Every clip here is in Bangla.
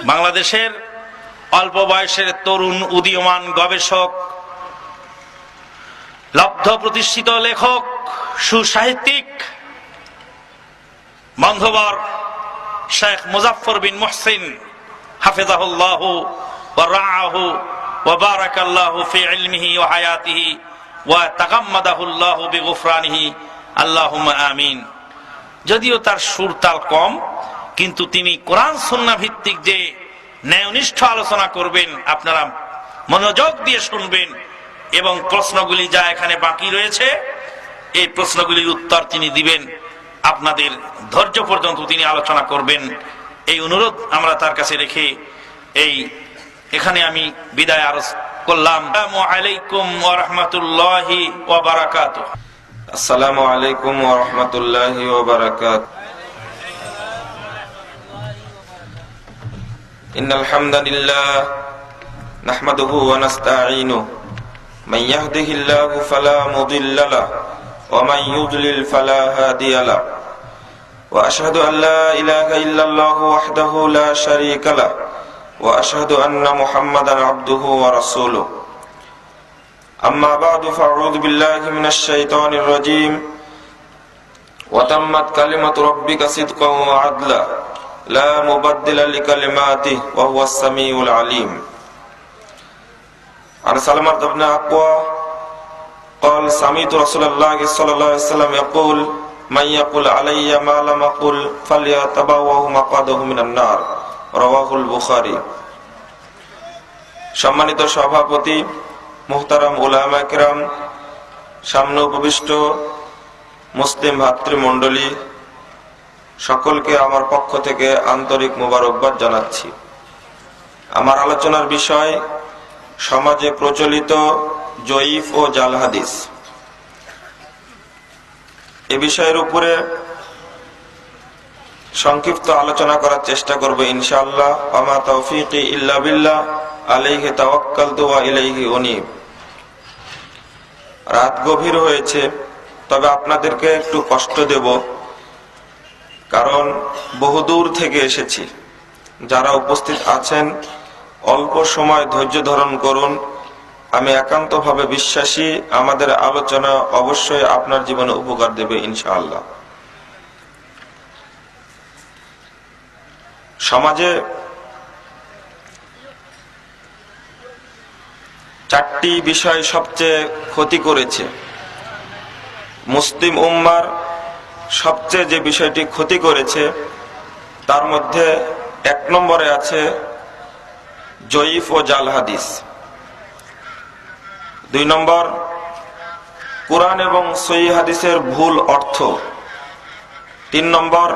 বাংলাদেশের অল্প বয়সের তরুণ উদীয়মান গবেষক, লব্ধ প্রতিষ্ঠিত লেখক, সুসাহিত্যিক বন্ধুবর শেখ মুজাফফর বিন মুহসিন হাফিজাহুল্লাহ ওয়া রাআহু ওয়া বারাকাল্লাহু ফি ইলমিহি ওয়া হায়াতিহি ওয়া তাগাম্মাদাহুল্লাহু বিগুফরানিহি আল্লাহুম্মা আমিন। যদিও তার সুর তাল কম, কিন্তু তিনি কোরআন সুন্নাহ ভিত্তিক যে ন্যায়নিষ্ঠ আলোচনা করবেন, আপনারা মনোযোগ দিয়ে শুনবেন এবং প্রশ্নগুলি যা এখানে বাকি রয়েছে এই প্রশ্নগুলির উত্তর তিনি দিবেন। আপনাদের ধৈর্য পর্যন্ত তিনি আলোচনা করবেন, এই অনুরোধ আমরা তার কাছে রেখে এখানে আমি বিদায় আরজ করলাম। আসসালামু আলাইকুম ওয়া রাহমাতুল্লাহি ওয়া বারাকাতুহু। আসসালামু আলাইকুম ওয়া রাহমাতুল্লাহি ওয়া বারাকাতুহু। ইন্নাল হামদালিল্লাহ নাহমাদুহু ওয়া নাস্তাঈনুহু মান ইয়াহদিহিল্লাহু ফালা মুদিল্লা লাহু ওয়া মান ইউদ্লিল ফালা হাদিয়া লাহু ওয়া আশহাদু আন লা ইলাহা ইল্লাল্লাহু ওয়াহদাহু লা শারীকা লাহু ওয়া আশহাদু আন্না মুহাম্মাদান আবদুহু ওয়া রাসূলুহু। আম্মা বা'দু ফাআউযু বিল্লাহি মিনাশ শাইতানির রাজীম। ওয়া তাম্মাত কালিমাতু রাব্বিকা সিদকান ওয়া আদলা লা মুবাদদিলা লিকালিমাতিহি ওয়া হুয়াস সামিউল আলীম। عن سلمة بن أكوع قال سمعت رسول الله صلى الله عليه وسلم يقول من يقول علي ما لم أقل فليتبوأ مقعده من النار رواه البخاري। সম্মানিত সভাপতি, মুহতারাম উলামা কিরাম, সামনে উপবিষ্ট মুসলিম ভাতৃমণ্ডলী, সকলকে আমার পক্ষ থেকে আন্তরিক মোবারকবাদ জানাচ্ছি। আমার আলোচনার বিষয় সমাজে প্রচলিত জয়ীফ ও জাল হাদিস। এ বিষয়ের উপরে সংক্ষিপ্ত আলোচনা করার চেষ্টা করব ইনশাআল্লাহ। আমা তাওফীকি ইল্লা বিল্লাহ আলাইহি তাওয়াক্কালতু ওয়া ইলাইহি উনীব। রাত গভীর হয়েছে, তবে আপনাদেরকে একটু কষ্ট দেব, কারণ বহুদূর থেকে এসেছি। যারা উপস্থিত আছেন অল্প সময় ধৈর্য ধারণ করুন। আমি একান্তভাবে বিশ্বাসী আমাদের আলোচনা অবশ্যই আপনার জীবনে উপকার দেবে ইনশাআল্লাহ। সমাজে চারটি বিষয় সবচেয়ে ক্ষতি করেছে। মুসলিম উম্মার সবচেয়ে যে বিষয়টি ক্ষতি করেছে তার মধ্যে এক নম্বরে আছে জয়ীফ ও জাল হাদিস। 2 নম্বর কুরআন এবং সহিহ হাদিসের ভুল অর্থ। 3 নম্বর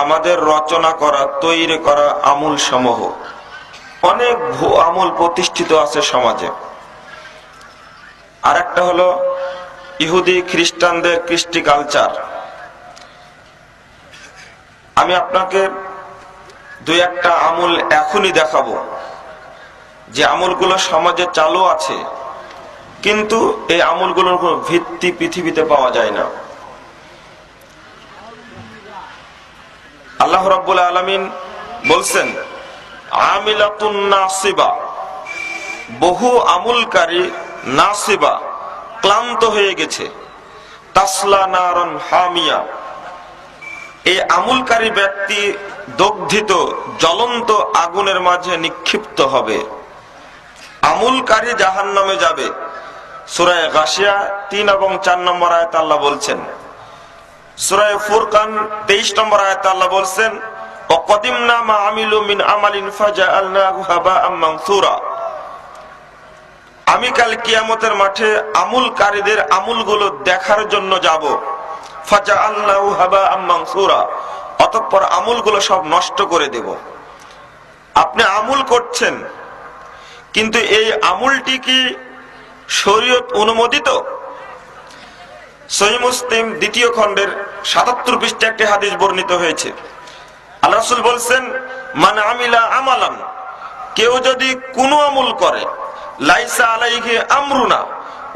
আমাদের রচনা করা, তৈরি করা আমূল সমূহ। অনেক ভুল আমূল প্রতিষ্ঠিত আছে সমাজে। আর একটা হলো ইহুদি খ্রিস্টানদের কৃষ্টি কালচার। আমি আপনাকে 2-1টা আমূল এখনই দেখাবো, যে আমলগুলো সমাজে চালু আছে, কিন্তু এই আমলগুলোর কোনো ভিত্তি পৃথিবীতে পাওয়া যায় না। আল্লাহ রাব্বুল আলামিন বলছেন আমিলাতুন নাসিবা, বহু আমলকারী নাসিবা, ক্লান্ত হয়ে গেছে। তাসলা নারান হামিয়া, এই আমলকারী ব্যক্তি দগ্ধিত জ্বলন্ত আগুনের মাঝে নিক্ষিপ্ত হবে। আমলকারী জাহান্নামে যাবে। সূরা গাশিয়া 3 এবং 4 নম্বর আয়াতে আল্লাহ বলছেন। সূরা ফুরকান 23 নম্বর আয়াতে আল্লাহ বলছেন ওয়াকাদিমনা মা আমিলু মিন আমালিন ফাজআলনাহু হাবাআম মানসুরা। আমি কাল কিয়ামতের মাঠে আমলকারীদের আমলগুলো দেখার জন্য যাব। ফাজআলনাহু হাবাআম মানসুরা, অতঃপর আমলগুলো সব নষ্ট করে দেব। আপনি আমল করছেন, কিন্তু এই আমলটি কি শরীয়ত অনুমোদিত? সহিহ মুসলিম 2য় খণ্ডের 77 পৃষ্ঠা একটি হাদিস বর্ণিত হয়েছে। আল্লাহ রাসূল বলছেন মান আমিলা আমালান, কেউ যদি কোনো আমল করে লাইসা আলাইহি আমরুনা,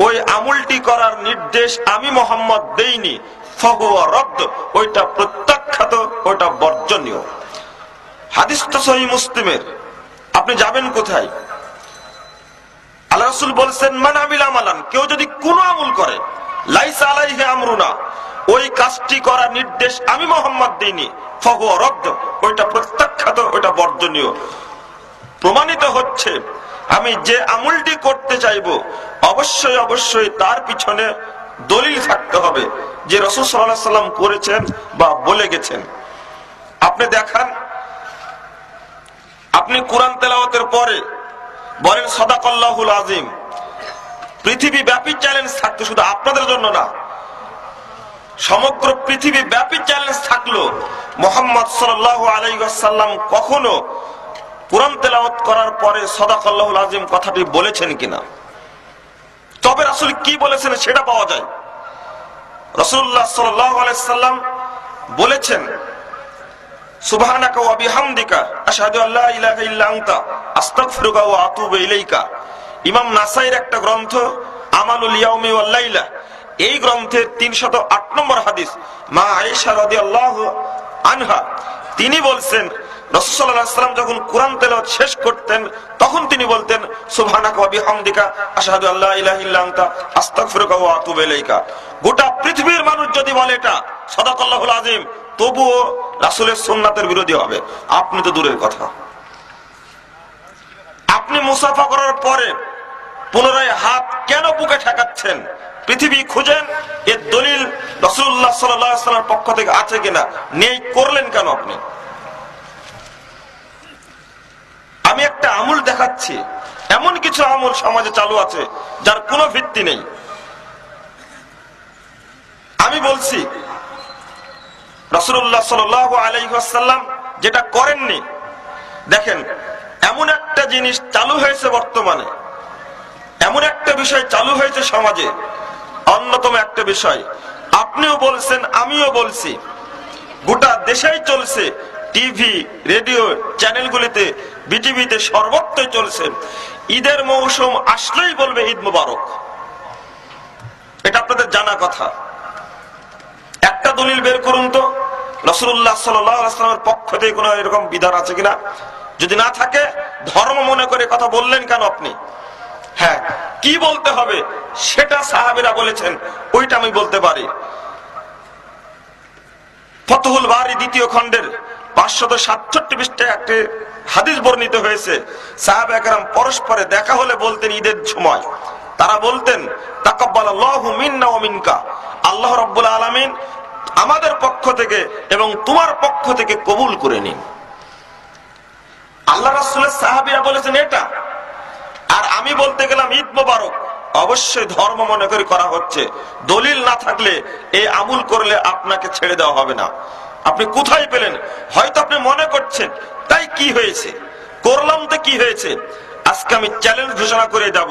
ওই আমলটি করার নির্দেশ আমি মুহাম্মদ দেইনি, ফাহুয়া রাদ্দ, ওইটা প্রত্যাখ্যাত, ওইটা বর্জনীয়। হাদিস তো সহিহ মুসলিমের, আপনি যাবেন কোথায়? আল্লাহ রাসূল বলেছেন, মান আমিলা আমালান, কেউ যদি কোন আমল করে লাইসা আলাইহি আমরুনা, ওই কাজটি করার নির্দেশ আমি মুহাম্মদ দেইনি, ফাহুয়া রদ্দ, ওইটা প্রত্যাখ্যাত, ওইটা বর্জনীয়। প্রমাণিত হচ্ছে আমি যে আমলটি করতে চাইবো অবশ্যই অবশ্যই তার পিছনে দলিল থাকতে হবে যে রাসূল সাল্লাল্লাহু আলাইহি ওয়াসাল্লাম করেছেন বা বলে গেছেন। আপনি দেখান, আপনি কোরআন তেলাওয়াতের পরে বলেন সাদাকাল্লাহুল আযীম, পৃথিবী ব্যাপী চ্যালেঞ্জ থাকতো, শুধু আপনাদের জন্য না, সমগ্র পৃথিবী ব্যাপী চ্যালেঞ্জ থাকলো, মুহাম্মদ সাল্লাল্লাহু আলাইহি ওয়াসাল্লাম কখনো কোরআন তেলাওয়াত করার পরে সাদাকাল্লাহুল আযীম কথাটি বলেছেন কিনা। তবে রাসূল কি বলেছেন সেটা পাওয়া যায়। রাসূলুল্লাহ সাল্লাল্লাহু আলাইহি ওয়াসাল্লাম বলেছেন, সুবহানাকা ওয়া বিহামদিকা আশহাদু আল্লা ইলাহা ইল্লা আনতা আস্তাগফিরুকা ওয়া আতুবু ইলাইকা। ইমাম নাসাইর একটা গ্রন্থ আমালুল ইয়াউমি ওয়াল লাইলা, এই গ্রন্থের 308 নম্বর হাদিস, মা আয়েশা রাদিয়াল্লাহু আনহা তিনি বলছেন, রাসূল সাল্লাল্লাহু আলাইহি ওয়াসাল্লাম যখন কোরআন তেলাওয়াত শেষ করতেন তখন তিনি বলতেন, সুবহানাকা ওয়া বিহামদিকা আশহাদু আল্লা ইলাহা ইল্লা আনতা আস্তাগফিরুকা ওয়া আতুবু ইলাইকা। গোটা পৃথিবীর মানুষ যদি বলে এটা সাদাকাল্লাহুল আযীম, তবুও রাসূলের সুন্নাতের বিরোধী হবে, আপনি তো দূরের কথা। আপনি মুসাফা করার পরে পুনরায় হাত কেন বুকে ঠেকাচ্ছেন? পৃথিবী খুঁজেন, এর দলিল রাসূলুল্লাহ সাল্লাল্লাহু আলাইহি ওয়াসাল্লামের পক্ষ থেকে আছে কিনা, নেই, করলেন কেন আপনি? আমি একটা আমল দেখাচ্ছি, এমন কিছু আমল সমাজে চালু আছে যার কোনো ভিত্তি নেই। আমি বলছি রাসূলুল্লাহ সাল্লাল্লাহু আলাইহি ওয়াসাল্লাম যেটা করেননি, দেখেন এমন একটা জিনিস চালু হয়েছে বর্তমানে, এমন একটা বিষয় চালু হয়েছে সমাজে, অন্যতম একটা বিষয়, আপনিও বলছেন আমিও বলছি, গোটা দেশেই চলছে, টিভি রেডিও চ্যানেলগুলিতে বিটিভিতে সর্বত্রই চলছে, ঈদের মৌসুম আসলেই বলবে ঈদ মুবারক। এটা আপনাদের জানা কথা। একটা দলিল বের করুন তো রাসূলুল্লাহ সাল্লাল্লাহু আলাইহি ওয়াসাল্লামের পক্ষ থেকে কোনো এরকম বিধান আছে কিনা। যদি না থাকে, ধর্ম মনে করে কথা বললেন কেন আপনি? হ্যাঁ, কি বলতে হবে সেটা সাহাবীরা বলেছেন, ওইটা আমি বলতে পারি। ফতহুল বারী দ্বিতীয় খণ্ডের 567 পৃষ্ঠায় একটি হাদিস বর্ণিত হয়েছে, সাহাবা একরাম পরস্পরে দেখা হলে বলতেন ঈদের সময়, তারা বলতেন তাকাব্বালাল্লাহু মিন্না ওয়া মিনকা, আল্লাহ রাব্বুল আলামিন আমাদের পক্ষ থেকে এবং তোমার পক্ষ থেকে কবুল করে নিন। আল্লাহ রাসূলের সাহাবীরা বলেছেন এটা, আর আমি বলতে গেলাম ঈদ মোবারক। অবশ্যই ধর্ম মনে করে করা হচ্ছে, দলিল না থাকলে এই আমল করলে আপনাকে ছেড়ে দেওয়া হবে না। আপনি কোথায় পেলেন? হয়তো আপনি মনে করছেন তাই কি হয়েছে, করলাম তো কি হয়েছে। আজকে আমি চ্যালেঞ্জ ঘোষণা করে যাব,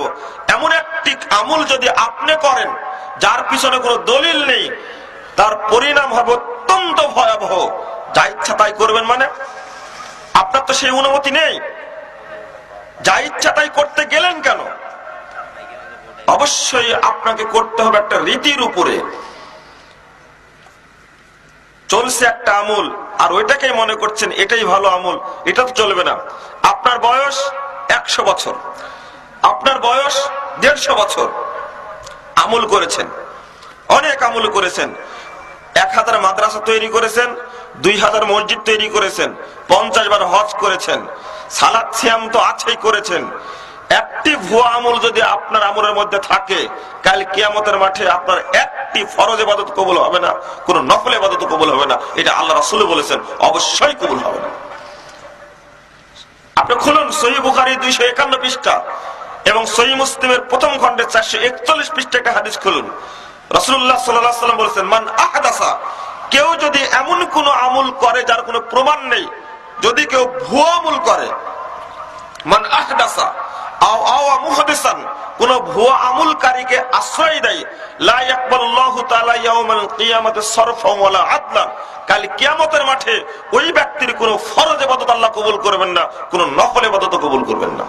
এমন একটি আমল যদি আপনি করেন যার পিছনে কোনো দলিল নেই, তার পরিণাম হবে অত্যন্ত ভয়াবহ। যা ইচ্ছা তাই করবেন মানে? আপনার তো সেই অনুমতি নেই, যা ইচ্ছা তাই করতে গেলেন কেন? অবশ্যই আপনাকে করতে হবে একটা রীতির উপরে। চলছে একটা আমল আর ওইটাকেই মনে করছেন এটাই ভালো আমল, এটা তো চলবে না। আপনার বয়স 100 বছর, আপনার বয়স 150 বছর, আমল করেছেন, অনেক আমল করেছেন, 1000 মাদ্রাসা তৈরি করেছেন, 2000 মসজিদ তৈরি করেছেন, 50 বার হজ করেছেন, সালাত সিয়াম তো আছেই করেছেন। একটি ভুয়া আমল যদি আপনার আমলের মধ্যে থাকে, কাল কিয়ামতের মাঠে আপনার একটি ফরজ ইবাদত কবুল হবে না, কোন নফল ইবাদত কবুল হবে না। এটা আল্লাহ রাসূল বলেছেন, অবশ্যই কবুল হবে না। আপনি খুলুন সহিহ বুখারী 251 পৃষ্ঠা এবং সহিহ মুসলিমের প্রথম খণ্ডে 441 পৃষ্ঠা একটা হাদিস খুলুন। রাসূলুল্লাহ সাল্লাল্লাহু আলাইহি ওয়াসাল্লাম বলেছেন, মান আহদাসা, কেউ যদি এমন কোন আমল করে যার কোনো প্রমাণ নেই, যদি কেউ ভুয়া আমল করে, মান আহদাসা আও মুহদিসান, কোন ভুয়া আমলকারীকে আশ্রয় দেয়, লা ইয়াকবালুল্লাহু তাআলা ইয়াউমাল কিয়ামাতি সারফাও ওয়ালা আদলা, কাল কিয়ামতের মাঠে ওই ব্যক্তির কোন ফরজ ইবাদত আল্লাহ কবুল করবেন না, কোন নফল ইবাদত কবুল করবেন না।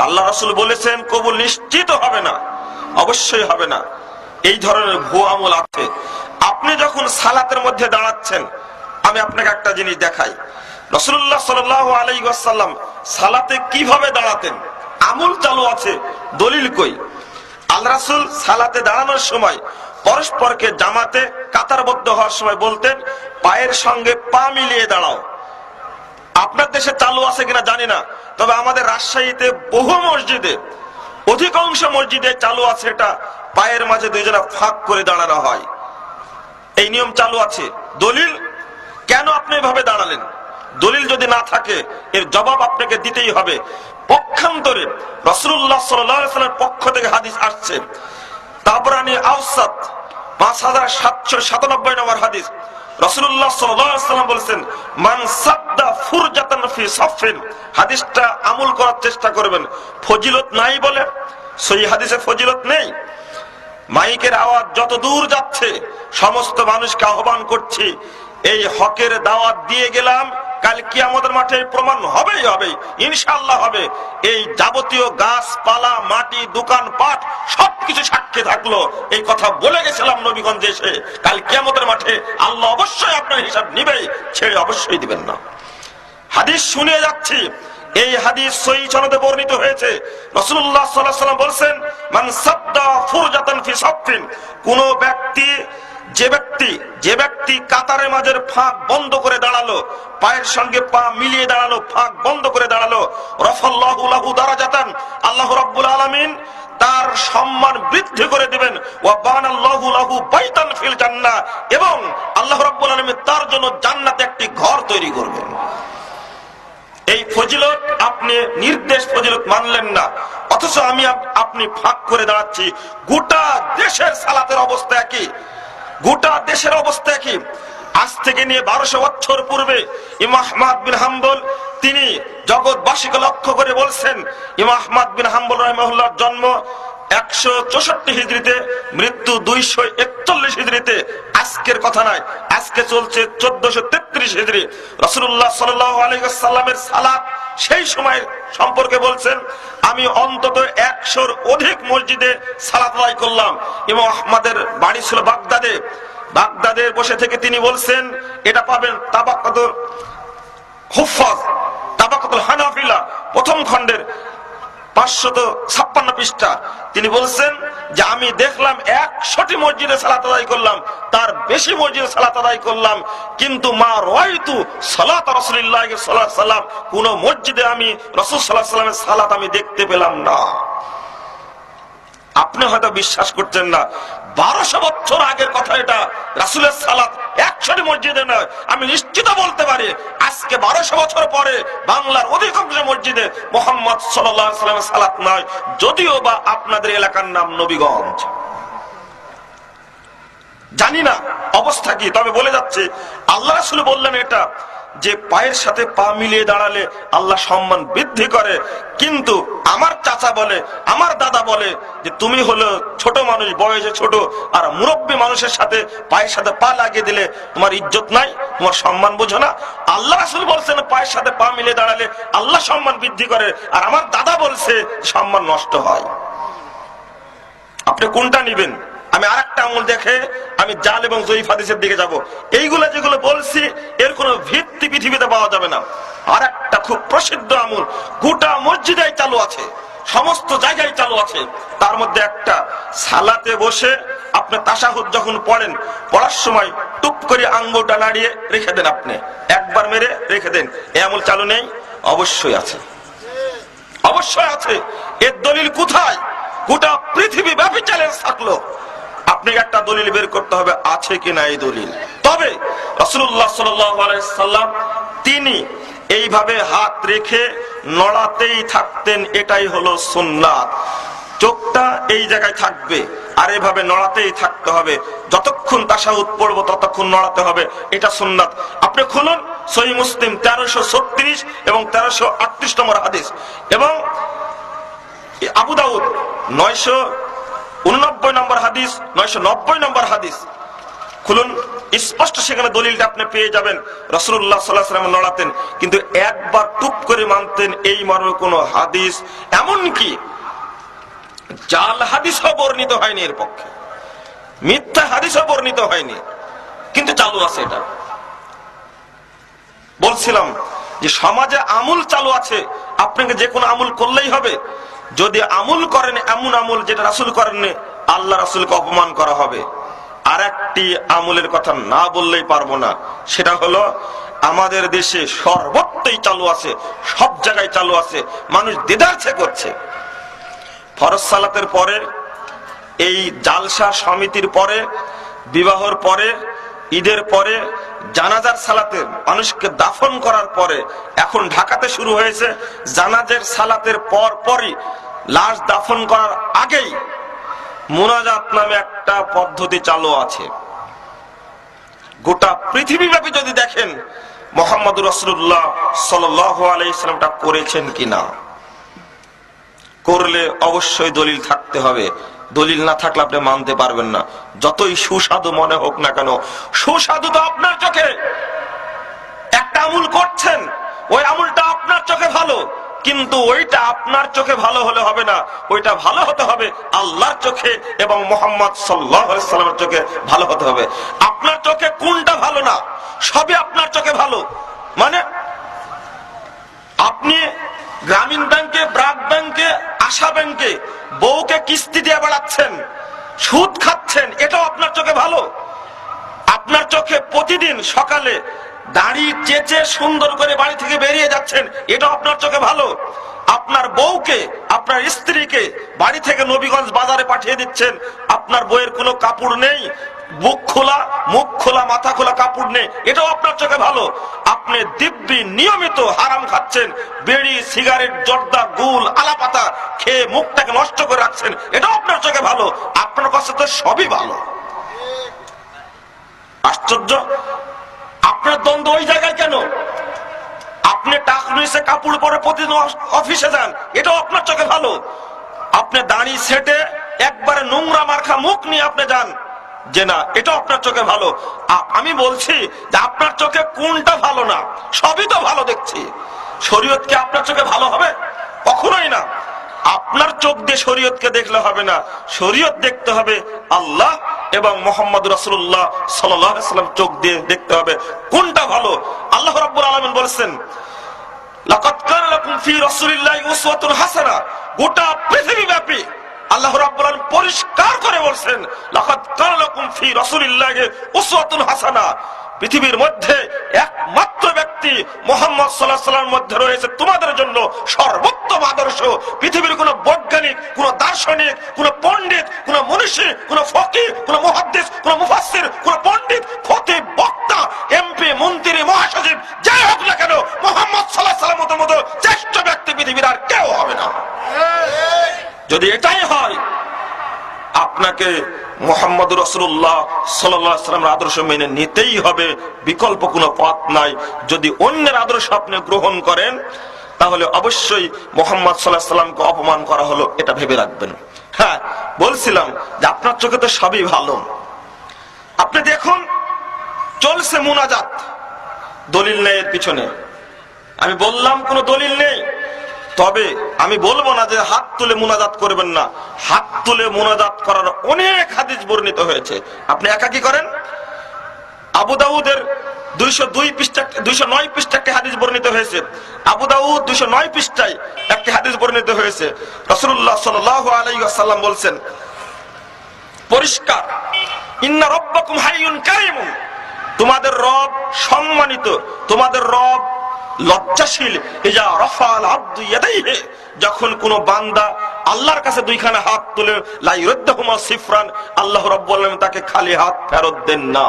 আল্লাহ রাসূল বলেছেন কবুল নিশ্চিত হবে না, অবশ্যই হবে না। এই ধরনের ভুয়া আমল আছে। আপনি যখন সালাতের মধ্যে দাঁড়াচ্ছেন, আমি আপনাকে একটা জিনিস দেখাই। রাসূলুল্লাহ সাল্লাল্লাহু আলাইহি ওয়াসাল্লাম সালাতে কিভাবে দাঁড়াতেন, আমল চালু আছে, দলিল কই? আল্লাহ রাসূল সালাতে দাঁড়ানোর সময় পরস্পরকে জামাতে কাতারবদ্ধ হওয়ার সময় বলতেন, পায়ের সঙ্গে পা মিলিয়ে দাঁড়াও। আপনার দেশে চালু আছে কিনা জানি না, তবে আমাদের রাজশাহীতে বহু মসজিদে, অধিকাংশ মসজিদে চালু আছে, এটা পায়ের মাঝে দুইজনা ফাঁক করে দাঁড়ানো হয়। এই নিয়ম চালু আছে। দলিল কেন আপনি এভাবে দাঁড়ালেন? দলিল যদি না থাকে এর জবাব আপনাকে দিতেই হবে। পক্ষান্তরে রাসূলুল্লাহ সাল্লাল্লাহু আলাইহি ওয়াসাল্লামের পক্ষ থেকে হাদিস আসছে, তাবরানী আওসাত 5797 নম্বর হাদিস। রাসূলুল্লাহ সাল্লাল্লাহু আলাইহি ওয়াসাল্লাম বলেছেন, মান সাদ্দা ফুরজাতান ফি সাফিন। হাদিসটা আমল করার চেষ্টা করবেন। ফজিলত নাই বলে সহিহ হাদিসে ফজিলত নেই। মাইকের আওয়াজ যত দূর যাচ্ছে, সমস্ত মানুষকে আহ্বান করছি, এই হকের দাওয়াত দিয়ে গেলাম, কাল কিয়ামতের মাঠে প্রমাণ হবেই হবে, ইনশাআল্লাহ হবে। এই যাবতীয় গাছপালা, মাটি, দোকানপাট সবকিছু সাক্ষী থাকলো। এই কথা বলে গেছিলাম নবীগঞ্জে এসে, কাল কিয়ামতের মাঠে আল্লাহ অবশ্যই আপনার হিসাব নিবেই, ছেড়ে অবশ্যই দিবেন না। হাদিস শুনে যাচ্ছি, এই হাদিস সহিহ সনদে বর্ণিত হয়েছে। রাসূলুল্লাহ সাল্লাল্লাহু আলাইহি ওয়াসাল্লাম বলেন, মান সাদ্দা ফুরজাতান ফি সাফিন। কোন ব্যক্তি, যে ব্যক্তি কাতারের মাঝের ফাঁক বন্ধ করে দাঁড়ালো, পায়ের সঙ্গে পা মিলিয়ে দাঁড়ালো, ফাঁক বন্ধ করে দাঁড়ালো, রাফাল্লাহু লাহু দারাজাতান। আল্লাহ রাব্বুল আলামিন তার সম্মান বৃদ্ধি করে দিবেন। ওয়া বানাল্লাহু লাহু বাইতান ফিল জান্নাহ। এবং আল্লাহ রাব্বুল আলামিন তার জন্য জান্নাতে একটি ঘর তৈরি করবেন। এই ফজিলত আপনি নির্দেশ ফজিলত মানলেন না, অথচ আমি আপনি ফাঁক করে দাঁড়াচ্ছি। গোটা দেশের সালাতের অবস্থা একই, গোটা দেশের অবস্থা একই। আজ থেকে নিয়ে 1200 বছর পূর্বে ইমাম আহমদ বিন হাম্বল তিনি জগৎবাসীকে লক্ষ্য করে বলছেন, ইমাম আহমদ বিন হাম্বল রাহিমাহুল্লাহর জন্ম 164 হিজরিতে, মৃত্যু 241 হিজরিতে। আজকের কথা নয়, আজকে চলছে 1433 হিজরি। রাসূলুল্লাহ সাল্লাল্লাহু আলাইহি ওয়াসাল্লামের সালাত সেই সময় সম্পর্কে বলছেন, আমি অন্তত 100-র অধিক মসজিদে সালাত আদায় করলাম। ইমাম আহমদের বাড়ি ছিল বাগদাদে। বাগদাদের বসে থেকে তিনি বলছেন, এটা পাবেন তাবাকাতুল হুফাজ, তাবাকাতুল হানাফিলা প্রথম খণ্ডের 556 পৃষ্ঠা। তিনি বলছেন যে আমি দেখলাম 100টি মসজিদে সালাত আদায় করলাম, তার বেশি মসজিদে সালাত আদায় করলাম, কিন্তু মা রাআইতু সালাত রাসূলুল্লাহ সাল্লাল্লাহু আলাইহি ওয়াসাল্লাম, কোন মসজিদে আমি রাসূল সাল্লাল্লাহু আলাইহি ওয়াসাল্লামের সালাত আমি দেখতে পেলাম না। আপনি হয়তো বিশ্বাস করছেন না, 1200 বছর আগের কথা এটা। রাসূলের সালাত 100টি মসজিদে নয়, আমি নিশ্চিত বলতে পারি আজকে 1200 বছর পরে বাংলার অধিকাংশ মসজিদে মুহাম্মদ সাল্লাল্লাহু আলাইহি ওয়াসাল্লামের সালাত নয়, যদিও বা আপনাদের এলাকার নাম নবীগঞ্জ। জানি না অবস্থা কি, তবে বলে যাচ্ছে আল্লাহ রাসূল বললেন এটা, যে পায়ের সাথে পা মিলিয়ে দাঁড়ালে আল্লাহ সম্মান বৃদ্ধি করে। কিন্তু আমার চাচা বলে, আমার দাদা বলে যে তুমি হলো ছোট মানুষ, বয়সে ছোট, আর মুরব্বী মানুষের সাথে পায়ের সাথে পা লাগিয়ে দিলে তোমার ইজ্জত নাই, তোমার সম্মান বোঝো না। আল্লাহ রাসূল বলছেন পায়ের সাথে পা মিলিয়ে দাঁড়ালে আল্লাহ সম্মান বৃদ্ধি করে, আর আমার দাদা বলছে সম্মান নষ্ট হয়। আপনি কোনটা নিবেন? আমি আরেকটা আমল দেখে আমি জাল এবং জয়ীফ হাদিসের দিকে যাব। এইগুলা যেগুলো বলছি এর কোনো ভিত্তি পৃথিবীতে পাওয়া যাবে না। আরেকটা খুব প্রসিদ্ধ আমল গোটা মসজিদে চালু আছে, সমস্ত জায়গায় চালু আছে। তার মধ্যে একটা, সালাতে বসে আপনি তাশাহুদ যখন পড়েন, পড়ার সময় টুপ করে আঙ্গুলটা নাড়িয়ে রেখে দেন, আপনি একবার মেরে রেখে দেন। এই আমল চালু নেই? অবশ্যই আছে, অবশ্যই আছে। এর দলিল কোথায়? গোটা পৃথিবী ব্যাপী চ্যালেঞ্জ থাকলো, আপনি একটা দলিল বের করতে হবে আছে কিনা এই দলিল। তবে রাসূলুল্লাহ সাল্লাল্লাহু আলাইহি ওয়াসাল্লাম তিনি এইভাবে হাত রেখে নড়াতেই থাকতেন, এটাই হলো সুন্নাত। চোখটা এই জায়গায় থাকবে আর এভাবে নড়াতেই থাকতে হবে, যতক্ষণ তাশাহুদ পড়বো ততক্ষণ নড়াতে হবে, এটা সুন্নাত। আপনি খুলুন সহিহ মুসলিম 1336 এবং 1338 নম্বর হাদিস, এবং আবু দাউদ 989 নম্বর হাদিস, 990 নম্বর হাদিস খুলুন, স্পষ্ট সেখানে দলিলটা আপনি পেয়ে যাবেন। রাসূলুল্লাহ সাল্লাল্লাহু আলাইহি ওয়াসাল্লাম নড়াতেন, কিন্তু একবার টুপ করে মানতেন এই মর্মে কোনো হাদিস, এমনকি জাল হাদিসও বর্ণিত হয়নি এর পক্ষে, মিথ্যা হাদিসও বর্ণিত হয়নি, কিন্তু চালু আছে এটা। বলছিলাম যে সমাজে আমল চালু আছে, আপনাকে যে কোনো আমল করলেই হবে। যদি আমল করেন এমন আমল যেটা রাসূল করেননি, আল্লাহ রাসূলকে অপমান করা হবে। আর একটি আমলের কথা না বললেই পারবো না, সেটা হলো আমাদের দেশে সর্বত্রই চালু আছে, সব জায়গায় চালু আছে, মানুষ দেদারছে করছে। ফরজ সালাতের পরে, এই জালসা সমিতির পরে, বিবাহর পরে, ঈদের পরে, জানাজার সালাতে মানুষকে দাফন করার পরে, এখন ঢাকাতে শুরু হয়েছে জানাজার সালাতের পরই লাশ দাফন করার আগেই মুনাজাত নামে একটা পদ্ধতি চালু আছে। গোটা পৃথিবীব্যাপী যদি দেখেন মুহাম্মদুর রাসূলুল্লাহ সাল্লাল্লাহু আলাইহি সাল্লামটা করেছেন কিনা, করলে অবশ্যই দলিল থাকতে হবে। দলিল না থাকলে আপনি মানতে পারবেন না, যতই সুস্বাদু মনে হোক না কেন। সুস্বাদু তো আপনার চোখে, একটা আমল করছেন, ওই আমলটা আপনার চোখে ভালো, কিন্তু ওইটা আপনার চোখে ভালো হলে হবে না, ওইটা ভালো হতে হবে আল্লাহর চোখে এবং মুহাম্মদ সাল্লাল্লাহু আলাইহি সাল্লামের চোখে ভালো হতে হবে। আপনার চোখে কোনটা ভালো না? সবই আপনার চোখে ভালো। মানে আপনি গ্রামীণ ব্যাংকে, ব্রাক ব্যাংকে, আশা ব্যাংকে বউকে কিস্তি দিয়ে বেড়াচ্ছেন, সুদ খাচ্ছেন, এটাও আপনার চোখে ভালো। আপনার চোখে প্রতিদিন সকালে দাড়ি চেঁচে সুন্দর করে বাড়ি থেকে বেরিয়ে যাচ্ছেন, এটাও আপনার চোখে ভালো। আপনার বউকে, আপনার স্ত্রীকে বাড়ি থেকে নবীগঞ্জ বাজারে পাঠিয়ে দিচ্ছেন, আপনার বইয়ের কোনো কাপড় নেই, মুখ খোলা মাথা খোলা কাপড় নেই, এটাও আপনার চোখে ভালো। আপনি দিব্যি নিয়মিত হারাম খাচ্ছেন, বিড়ি, সিগারেট, জর্দা, গুল, আলাপাতা খেয়ে মুখটাকে নষ্ট করে রাখছেন, এটাও আপনার চোখে ভালো। আপনার কাছে তো সবই ভালো। আশ্চর্য, আপনার দ্বন্দ্ব ওই জায়গায় কেন? আপনি টাকনুইসে কাপড় পরে প্রতিদিন অফিসে যান, এটাও আপনার চোখে ভালো। আপনি দাড়ি সেটে একবারে নোংরা মার্খা মুখ নিয়ে আপনি যান যে না, এটাও আপনার চোখে ভালো। আমি বলছি যে আপনার চোখে কোনটা ভালো না? সবই তো ভালো দেখছি। শরীয়ত কি আপনার চোখে ভালো হবে? কখনোই না। আপনার চোখ দিয়ে শরীয়তকে দেখলে হবে না, শরীয়ত দেখতে হবে আল্লাহ এবং মুহাম্মদ রাসূলুল্লাহ সাল্লাল্লাহু আলাইহি ওয়াসাল্লাম চোখ দিয়ে দেখতে হবে কোনটা ভালো। আল্লাহ রাব্বুল আলামিন বলেছেন, লাকাদ কানা লাকুম ফি রাসূলিল্লাহি উসওয়াতুন হাসানাহ। গোটা পৃথিবীব্যাপী আল্লাহ রাব্বুল আলামিন পরিষ্কার করে বলেন, লাকাদ কানা লাকুম ফি রাসূলিল্লাহি উসওয়াতুন হাসানাহ। পৃথিবীর মধ্যে একমাত্র ব্যক্তি মুহাম্মদ সাল্লাল্লাহু আলাইহি ওয়াসাল্লামের মধ্যে রয়েছে তোমাদের জন্য সর্বোত্তম আদর্শ। পৃথিবীর কোন বৈজ্ঞানিক, কোন দার্শনিক, কোন পণ্ডিত, কোন মনীষী, কোন ফকিহ, কোন মুহাদ্দিস, কোন মুফাসসির, কোন পণ্ডিত, খতিব, বক্তা, এমপি, মন্ত্রী, মহাসচিব যাই হোক না কেন, মুহাম্মদ সাল্লাল্লাহু আলাইহি ওয়াসাল্লামের মতো শ্রেষ্ঠ ব্যক্তি পৃথিবীর আর কেউ হবে না। যদি এটাই হয়, আপনাকে মুহাম্মদ রাসূলুল্লাহ সাল্লাল্লাহু আলাইহি ওয়াসাল্লামের আদর্শ মেনে নিতেই হবে, বিকল্প কোনো পথ নাই। যদি অন্যের আদর্শ আপনি গ্রহণ করেন, তাহলে অবশ্যই মুহাম্মদ সাল্লাল্লাহু আলাইহি ওয়াসাল্লামকে অপমান করা হলো, এটা ভেবে রাখবেন। হ্যাঁ, বলছিলাম যে আপনার চোখে তো সবই ভালো। আপনি দেখুন চলছে মুনাজাত, দলিল নেই এর পিছনে। আমি বললাম কোনো দলিল নেই, তবে আমি বলবো না যে হাত তুলে মুনাজাত করবেন না। হাত তুলে মুনাজাত করার অনেক হাদিস বর্ণিত হয়েছে। আপনি একাকি করেন। আবু দাউদের 209 পৃষ্ঠা একটি হাদিস বর্ণিত হয়েছে। আবু দাউদ 209 পৃষ্ঠায় একটি হাদিস বর্ণিত হয়েছে। রাসূলুল্লাহ সাল্লাল্লাহু আলাইহি ওয়াসাল্লাম বলেন পরিষ্কার, ইন্না রাব্বাকুম হাইয়ুন কারীমুন। তোমাদের রব সম্মানিত, তোমাদের রব লজ্জাশীল। ইজা রাফাল আবদু ইয়াদাইহি, যখন কোন বান্দা আল্লাহর কাছে দুইখানা হাত তুলে, লা ইউরদ্দুহুমা সিফরান, আল্লাহ রাব্বুল আলামিন তাকে খালি হাত ফেরত দেন না।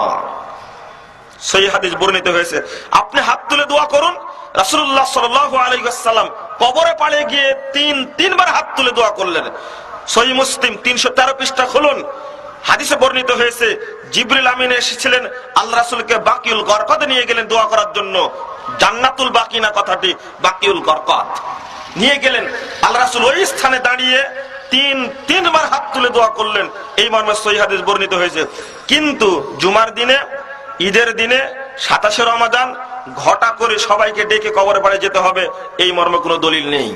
সহিহ হাদিস বর্ণিত হয়েছে। আপনি হাত তুলে দোয়া করুন। রাসূলুল্লাহ সাল্লাল্লাহু আলাইহি ওয়াসাল্লাম কবরে পাড়ে গিয়ে তিনবার হাত তুলে দোয়া করলেন। সহিহ মুসলিম 313 পৃষ্ঠা খুলুন, হাদিসে বর্ণিত হয়েছে জিবরিল আমিন এসেছিলেন, আল্লাহ রাসূলকে বাকিউল গরকতে নিয়ে গেলেন দোয়া করার জন্য। জান্নাতুল বাকি না কথাটি, বাকিউল গরকত নিয়ে গেলেন। আল্লাহ রাসূল ওই স্থানে দাঁড়িয়ে তিনবার হাত তুলে দোয়া করলেন, এই মর্মে সহিহ হাদিস বর্ণিত হয়েছে। কিন্তু জুমার দিনে, ঈদের দিনে, 27 রমাদান ঘটা করে সবাইকে ডেকে কবরে পাড়ে যেতে হবে, এই মর্মে কোনো দলিল নেই।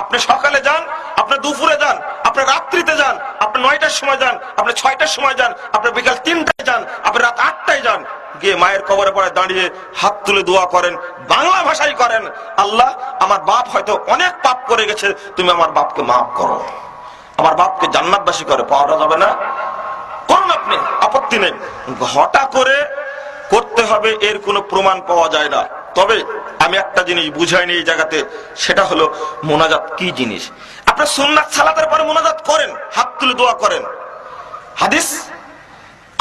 আপনি সকালে যান, আপনি দুপুরে যান, আপনি রাত্রিতে যান, আপনি 9টার সময় যান, আপনি 6টার সময় যান, আপনি বিকাল 3টায় যান, আপনি রাত 8টায় যান, গিয়ে মায়ের কবরে পড়ে দাঁড়িয়ে হাত তুলে দোয়া করেন, বাংলা ভাষায় করেন, আল্লাহ আমার বাপ হয়তো অনেক পাপ করে গেছে, তুমি আমার বাপকে মাফ করো, আমার বাপকে জান্নাতবাসী করে। পাওয়া যাবে না? করুন আপনি, আপত্তি নেই। ঘটা করে করতে হবে এর কোনো প্রমাণ পাওয়া যায় না। তবে আমি একটা জিনিস বুঝাইনি এই জায়গাতে, সেটা হলো মোনাজাত কি জিনিস। আপনার সুন্নাত সালাতের পরে মোনাজাত করেন, হাত তুলে দোয়া করেন। হাদিস,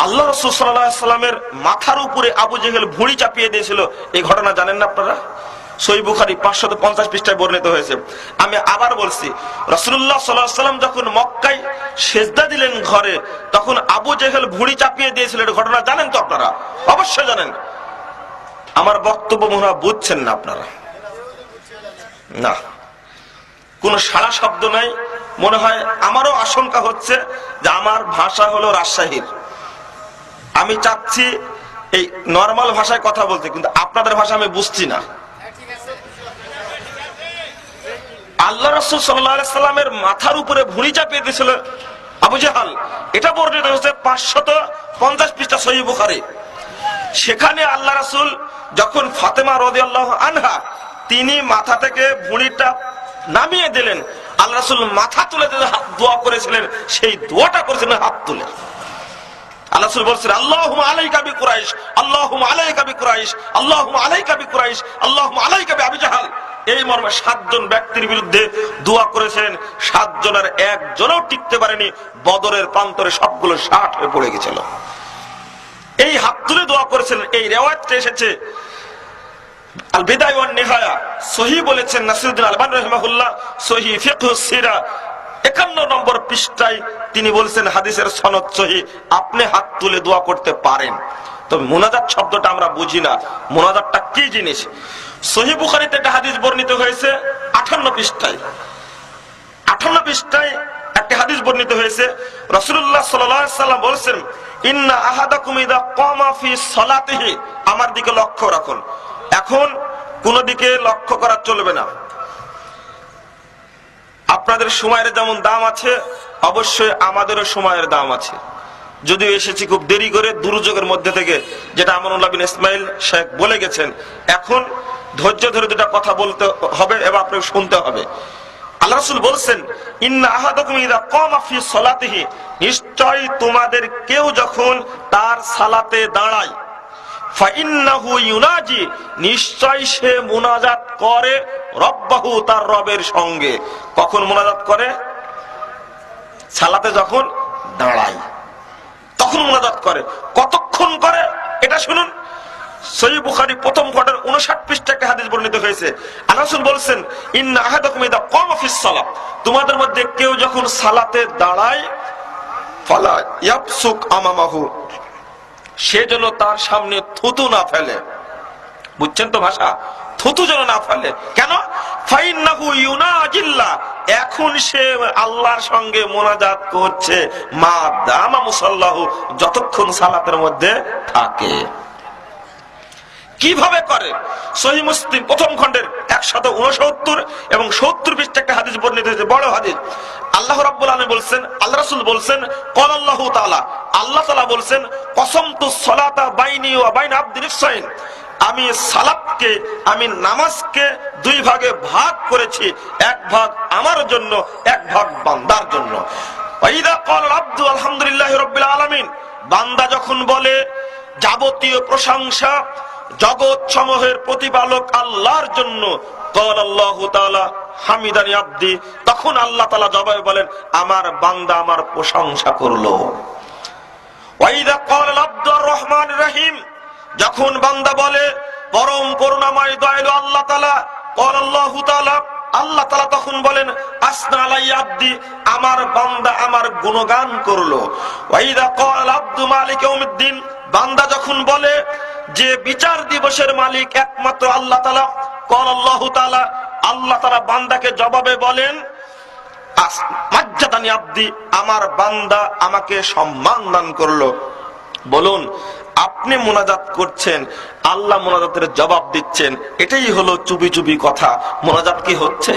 আল্লাহ রাসূল সাল্লাল্লাহু আলাইহি সাল্লামের মাথার উপরে আবু জেহেল ভুঁড়ি চাপিয়ে দিয়েছিল, এই ঘটনা জানেন না আপনারা? সহিহ বুখারী 550 পৃষ্ঠায় বর্ণিত হয়েছে। আমি আবার বলছি, রাসূলুল্লাহ সাল্লাল্লাহু আলাইহি সাল্লাম যখন মক্কায় সিজদা দিলেন ঘরে, তখন আবু জেহেল ভুঁড়ি চাপিয়ে দিয়েছিল, এই ঘটনা জানেন তো আপনারা? অবশ্যই জানেন। আমার বক্তব্য মনে হয় বুঝছেন না আপনারা, না, কোন সাড়া শব্দ নাই। মনে হয় আমারও আশঙ্কা হচ্ছে যে আমার ভাষা হলো রাজশাহীর, আমি চাচ্ছি এই নরমাল ভাষায় কথা বলতে, কিন্তু আপনাদের ভাষা আমি বুঝছি না। আল্লাহ রাসূল সাল্লাল্লাহু আলাইহি সাল্লামের মাথার উপরে ভুঁড়ি চাপিয়ে দিয়েছিল আবু জাহাল, এটা বর্ণিত হয়েছে 550 পৃষ্ঠা সহিহ বুখারী। সেখানে আল্লাহ রাসূল যখন ফাতেমা রাদিয়াল্লাহু আনহা তিনি মাথা থেকে ভুঁড়িটা নামিয়ে দিলেন, আল্লাহ রাসূল মাথা তুলে দোয়া করেছিলেন, সেই দোয়াটা করেছিলেন হাত তুলে। আল্লাহ রাসূল বলেছেন, আল্লাহুম্মা আলাইকা বিকুরাইশ, আল্লাহুম্মা আলাইকা বিকুরাইশ, আল্লাহুম্মা আলাইকা বিকুরাইশ, আল্লাহুম্মা আলাইকা বিআবি জাহাল। এই মর্মে 7 জন ব্যক্তির বিরুদ্ধে দোয়া করেছেন। 7 জনের একজনও টিকতে পারেনি, বদরের প্রান্তরে সবগুলো 60 হয়ে পড়ে গেছিল। এই হাত তুলে দোয়া করেছেন। এই রিওয়ায়াতটা এসেছে আল বিদায় ওয়ান নিহায়া, সহিহ বলেছেন নাসিরউদ্দিন আলবানী রাহিমাহুল্লাহ, সহিহ ফিকহুস সিরা 51 নম্বর পৃষ্ঠায় তিনি বলেছেন হাদিসের সনদ সহিহ, আপনি হাত তুলে দোয়া করতে পারেন। তবে মুনাজাত শব্দটা আমরা বুঝি না, মুনাজাতটা কি জিনিস। সহিহ বুখারীতে একটা হাদিস বর্ণিত হয়েছে 58 পৃষ্ঠায়, 58 পৃষ্ঠায় একটা হাদিস বর্ণিত হয়েছে। রাসূলুল্লাহ সাল্লাল্লাহু আলাইহি সাল্লাম বলেছেন, ইন্না আহাদাকুম ইযা ক্বামা ফি সালাতিহি, আমার দিকে লক্ষ্য রাখুন। এখন কোন দিকে লক্ষ্য করা চলবে না। আপনাদের সময়ের যেমন দাম আছে, অবশ্যই আমাদেরও সময়ের দাম আছে। যদিও এসেছি খুব দেরি করে, দুর্যোগের মধ্যে থেকে, যেটা আমানুল্লাহ বিন ইসমাইল শেখ বলে গেছেন। এখন ধৈর্য ধরে দুটা কথা বলতে হবে এবং আপনাকে শুনতে হবে। আল্লাহ রাসূল বলেছেন, ইন্না আহাদাকুম ইযা ক্বামা ফি সালাতিহি, নিশ্চয় তোমাদের কেউ যখন তার সালাতে দাঁড়ায়, ফাইন্নাহু ইউনাজি, নিশ্চয় সে মুনাজাত করে রব্বাহু, তার রবের সঙ্গে। কখন মুনাজাত করে? সালাতে যখন দাঁড়ায় তখন মুনাজাত করে। কতক্ষণ করে এটা শুনুন। সহিহ বুখারী প্রথম খণ্ডের 59 পৃষ্ঠায় একটা হাদিস বর্ণিত হয়েছে। আল্লাহ রাসূল বলেছেন, ইন্না আহাদাকুম ইযা ক্বামা ফিস সালাত, তোমাদের মধ্যে কেউ যখন সালাতে দাঁড়ায়, ফালা ইয়াবসুক আমামাহু, সে যেন তার সামনে থুতু না ফেলে। বুঝছেন তো ভাষা? থুতু যেন না ফেলে। কেন? ফাইন্নাহু ইউনাজিল্লাহ, এখন সে আল্লাহর সঙ্গে মুনাজাত করছে, মা দামা মুসাল্লাহু, যতক্ষণ সালাতের মধ্যে থাকে। কিভাবে করে? সহিহ মুসলিম প্রথম খণ্ডের 169 এবং 70 পৃষ্ঠায় একটা হাদিস বর্ণিত হয়েছে, বড় হাদিস। আল্লাহ রাব্বুল আলামিন বলেন, আল্লাহ রাসূল বলেন, ক্বাল আল্লাহু তাআলা, আল্লাহ তাআলা বলেন, কসমতু সালাতা বাইনি ওয়া বাইনা আবদি নিসফাইন, আমি সালাতকে, আমি নামাজকে 2 ভাগে ভাগ করেছি, এক ভাগ আমার জন্য, এক ভাগ বান্দার জন্য। ওয়াইদা ক্বাল আবদু আলহামদুলিল্লাহি রাব্বিল আলামিন, বান্দা যখন বলে যাবতীয় প্রশংসা জগৎ সমূহের প্রতিপালক আল্লাহর জন্য, ক্বাল আল্লাহু তাআলা হামিদানি আবদি, তখন আল্লাহ তাআলা জবাবে বলেন, আমার বান্দা আমার প্রশংসা করলো। ওয়াইদা ক্বাল আবদু আর রহমানির রহিম, যখন বান্দা বলে পরম করুণাময় দয়ালু আল্লাহ তাআলা, ক্বাল আল্লাহু তাআলা, আল্লাহ তাআলা তখন বলেন, আসনা আলাইয়া আবদি, আমার বান্দা আমার গুণগান করলো। ওয়াইদা ক্বাল আবদু মালিক ইয়াউমিদ্দিন, বান্দা যখন বলে যে বিচার দিবসের মালিক একমাত্র আল্লাহ তাআলা, ক্বাল আল্লাহু তাআলা, আল্লাহ তাআলা বান্দাকে জবাবে বলেন, মাজ্জাদানি আবদি, আমার বান্দা আমাকে সম্মান দান করলো। বলুন, আপনি মুনাজাত করছেন, আল্লাহ মুনাজাতের জবাব দিচ্ছেন, এটাই হলো চুপি চুপি কথা। মুনাজাত কি হচ্ছে?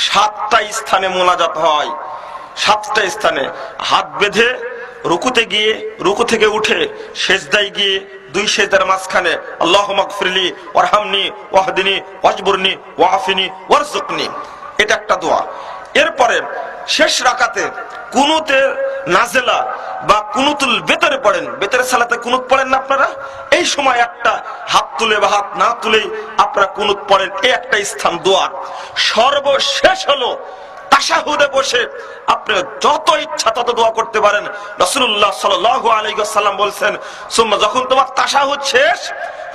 7টা স্থানে মুনাজাত হয়। 7টা স্থানে হাত বেঁধে রুকুতে গিয়ে রুকু থেকে উঠে সেজদায় গিয়ে দুই সেজদার মাঝখানে আল্লাহুম্মা গফিরলি ওয়ারহামনি ওয়াহদিনি ওয়াজবুরনি ওয়াআফিনি ওয়ারযুকনি, এটা একটা দোয়া। এরপরে শেষ রাকাতে কুনুতে নাজেলা বা কুনুতুল বেতরে পড়েন, বেতরে সালাতে কুনুত পড়েন না আপনারা? এই সময় একটা হাত তুলে বা হাত না তুলেই আপনারা কুনুত পড়েন, এই একটা স্থান দোয়া। সর্বশেষ হলো তাশাহুদে বসে আপনি যত ইচ্ছা তত দোয়া করতে পারেন। রাসূলুল্লাহ সাল্লাল্লাহু আলাইহি ওয়াসাল্লাম বলেন, সুম্মা, যখন তোমার তাশাহুদ শেষ,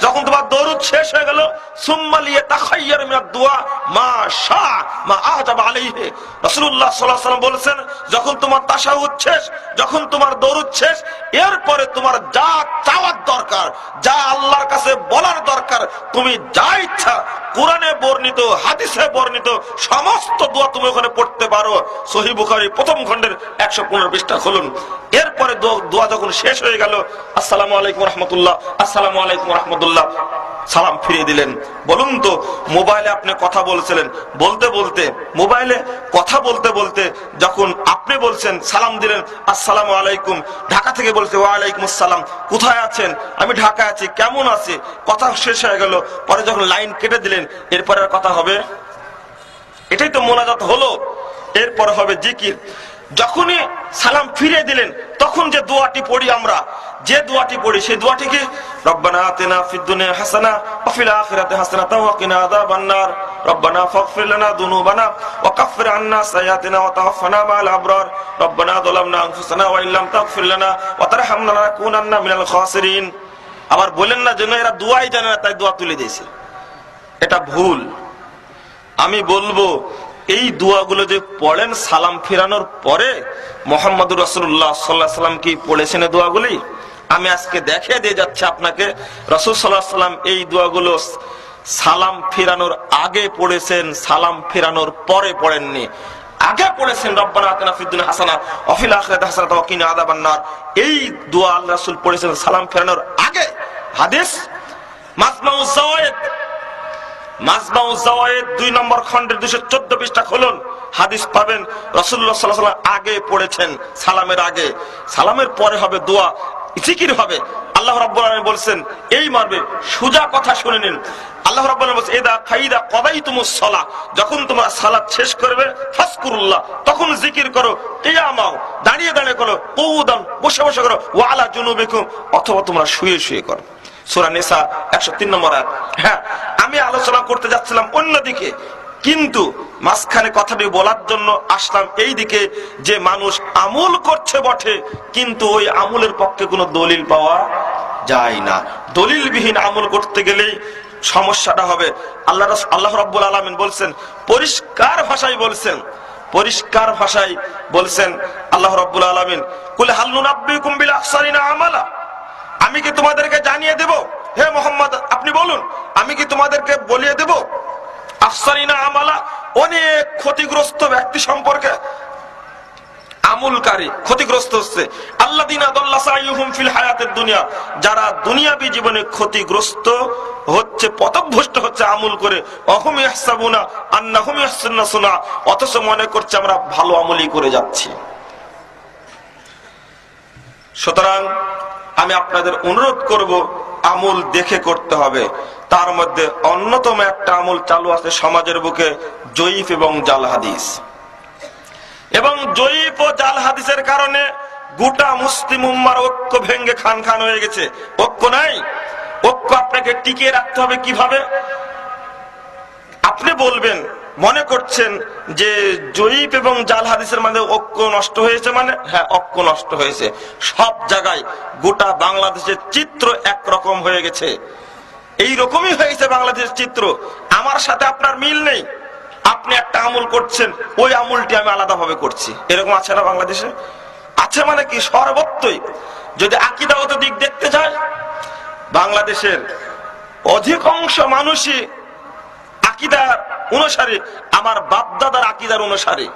যখন তোমার দরুদ শেষ হয়ে গেল, সুম্মা লিয়াতাখায়্যার মিনাদ দুআ মা শা মা আজাব আলাইহি। রাসূলুল্লাহ সাল্লাল্লাহু আলাইহি ওয়াসাল্লাম বলেন, যখন তোমার তাশাহুদ শেষ, যখন তোমার দরুদ শেষ, এরপরে তোমার যা চাওয়ার দরকার, যা আল্লাহর কাছে বলার দরকার, তুমি যা ইচ্ছা কোরআনে বর্ণিত হাদিসে বর্ণিত সমস্ত দোয়া তুমি ওখানে পড়তে পারো। সহিহ বুখারী প্রথম খণ্ডের 115 পৃষ্ঠা খুলুন। এরপরে দোয়া যখন শেষ হয়ে গেল, আসসালামু আলাইকুম রাহমাতুল্লাহ, আসসালামু আলাইকুম রাহমাতুল্লাহ, সালাম ফিরিয়ে দিলেন। বলুন তো, মোবাইলে আপনি কথা বলছিলেন, বলতে বলতে মোবাইলে কথা বলতে বলতে যখন আপনি বলছেন, সালাম দিলেন আসসালামু আলাইকুম, ঢাকা থেকে বলছে ওয়ালাইকুম আসসালাম, কোথায় আছেন? আমি ঢাকায় আছি, কেমন আছে? কথা শেষ হয়ে গেল, পরে যখন লাইন কেটে দিলেন, এরপরে আর কথা হবে? এটাই তো মোনাজাত হলো। এরপর হবে জিকির। যখনই সালাম ফিরিয়ে দিলেন, তখন যে দোয়াটি পড়ি আমরা, যে দোয়াটি পড়ি, সেই দোয়াটি কি? রব্বানা আতিনা ফিদ দুনিয়া হাসানা ওয়া ফিল আখিরাতি হাসানাতাও ওয়া কিনা আযাবান নার, রব্বানা ফাগফির লানা যুনুবানা ওয়া কাফফির আন্না সাইয়্যাতিনা ওয়া তাওয়াফানা মা'আল আবরার, রব্বানা যালামনা আনফুসানা ওয়া ইল্লাম তাগফির লানা ওয়া তারহামনা লানাকুনান্না মিনাল খাসিরিন। আবার বলেন না যেন এরা দোয়াই জানে না তাই দোয়া তুলে দিয়েছে, এটা ভুল। আমি বলবো, এই দোয়াগুলো যে পড়েন সালাম ফিরানোর পরে, মুহাম্মদুর রাসূলুল্লাহ সাল্লাল্লাহু আলাইহি ওয়াসাল্লাম কি পড়েছেন এই দোয়াগুলি? আমি আজকে দেখিয়ে দিয়ে যাচ্ছি আপনাকে, রাসূল সাল্লাল্লাহু আলাইহি ওয়াসাল্লাম এই দোয়াগুলো সালাম ফিরানোর আগে পড়েছেন, সালাম ফিরানোর পরে পড়েননি। আগে পড়েছেন রব্বানা আতিনা ফিদ দুনিয়া হাসানা ওয়া ফিল আখিরাতি হাসানাতাও ওয়া কিনা আযাবান নার, এই দোয়া আল্লাহ রাসূল পড়েছেন সালাম ফিরানোর আগে। হাদিস মাজমাউজ যাওয়ায়েদ, মাজমাউজ যাওয়ায়েদ 2 নম্বর খণ্ডের 214 পৃষ্ঠা খুলুন, হাদিস পাবেন। রাসূলুল্লাহ সাল্লাল্লাহু আলাইহি ওয়াসাল্লাম আগে পড়েছেন সালামের আগে, সালামের পরে হবে দোয়া, জিকির হবে। আল্লাহ রাব্বুল আলামিন বলেন এই মারবে, সোজা কথা শুনে নিন। আল্লাহ রাব্বুল আলামিন বলেন, ইদা ফাইদা কদাইতুমুস সালাহ, যখন তোমরা সালাত শেষ করবে, ফাজকুরুল্লাহ, তখন জিকির করো, কিয়ামাও, দাঁড়িয়ে দাঁড়িয়ে করো, কুউদান, বসে বসে করো, ওয়া আলা জুনুবিকুম, অথবা তোমরা শুয়ে শুয়ে করো। সূরা নিসা 103 নম্বর আয়াত। হ্যাঁ, আমি আলোচনা করতে যাচ্ছিলাম অন্যদিকে, কিন্তু মাঝখানে কথাটি বলার জন্য আসলাম এই দিকে যে মানুষ আমল করছে বটে, কিন্তু ওই আমলের পক্ষে কোনো দলিল পাওয়া যায় না। দলিলবিহীন আমল করতে গেলেই সমস্যাটা হবে। আল্লাহ রাব্বুল আলামিন বলছেন, পরিষ্কার ভাষায় বলছেন, পরিষ্কার ভাষায় বলছেন আল্লাহ রাব্বুল আলামিন, কুল হাল নুনাব্বিকুম বিল আখসারিনা আমালা, আমি কি তোমাদেরকে জানিয়ে দেব, হে মুহাম্মদ আপনি বলুন, আমি কি তোমাদেরকে বলিয়ে দেব আখসারিনা আমালা, অনেক ক্ষতিগ্রস্ত ব্যক্তি সম্পর্কে। আমলকারী ক্ষতিগ্রস্ত হচ্ছে, আল্লাযিনা দাল্লা সাইয়ুহুম ফিল হায়াতিদ দুনিয়া, যারা দুনিয়াবী জীবনে ক্ষতিগ্রস্ত হচ্ছে, পথভ্রষ্ট হচ্ছে আমল করে, অহুম ইয়াহসাবুনা আন্নাহুম ইয়াহসিনুনা সুনা, অথচ মনে করছে আমরা ভালো আমলই করে যাচ্ছি। সুতরাং আমি আপনাদের অনুরোধ করব, আমল দেখে করতে হবে। তার মধ্যে অন্যতম একটা আমল চালু আছে সমাজের বুকে, জয়ীফ এবং জাল হাদিস। এবং জয়ীফ ও জাল হাদিসের কারণে গোটা মুসলিম উম্মার ঐক্য ভেঙে খান খান হয়ে গেছে। ঐক্য নাই, ঐক্য আপনাকে টিকিয়ে রাখতে হবে কিভাবে? আপনি বলবেন, মনে করছেন যে জয়ীফ এবং জাল হাদিসের মধ্যে ঐক্য নষ্ট হয়েছে, মানে হ্যাঁ, ঐক্য নষ্ট হয়েছে। সব জায়গায় গোটা বাংলাদেশের চিত্র একরকম হয়ে গেছে, এই রকমই হয়েছে বাংলাদেশের চিত্র। আমার সাথে আপনার মিল নেই, আপনি একটা আমল করছেন, ওই আমলটি আমি আলাদা ভাবে করছি, এরকম আছে না বাংলাদেশে? আছে মানে কি, সর্বত্রই। যদি আকীদাগত দিক দেখতে যায়, বাংলাদেশের অধিকাংশ মানুষই আকীদার অনুসারী, আমার বাপদাদার আকীদার অনুসারী।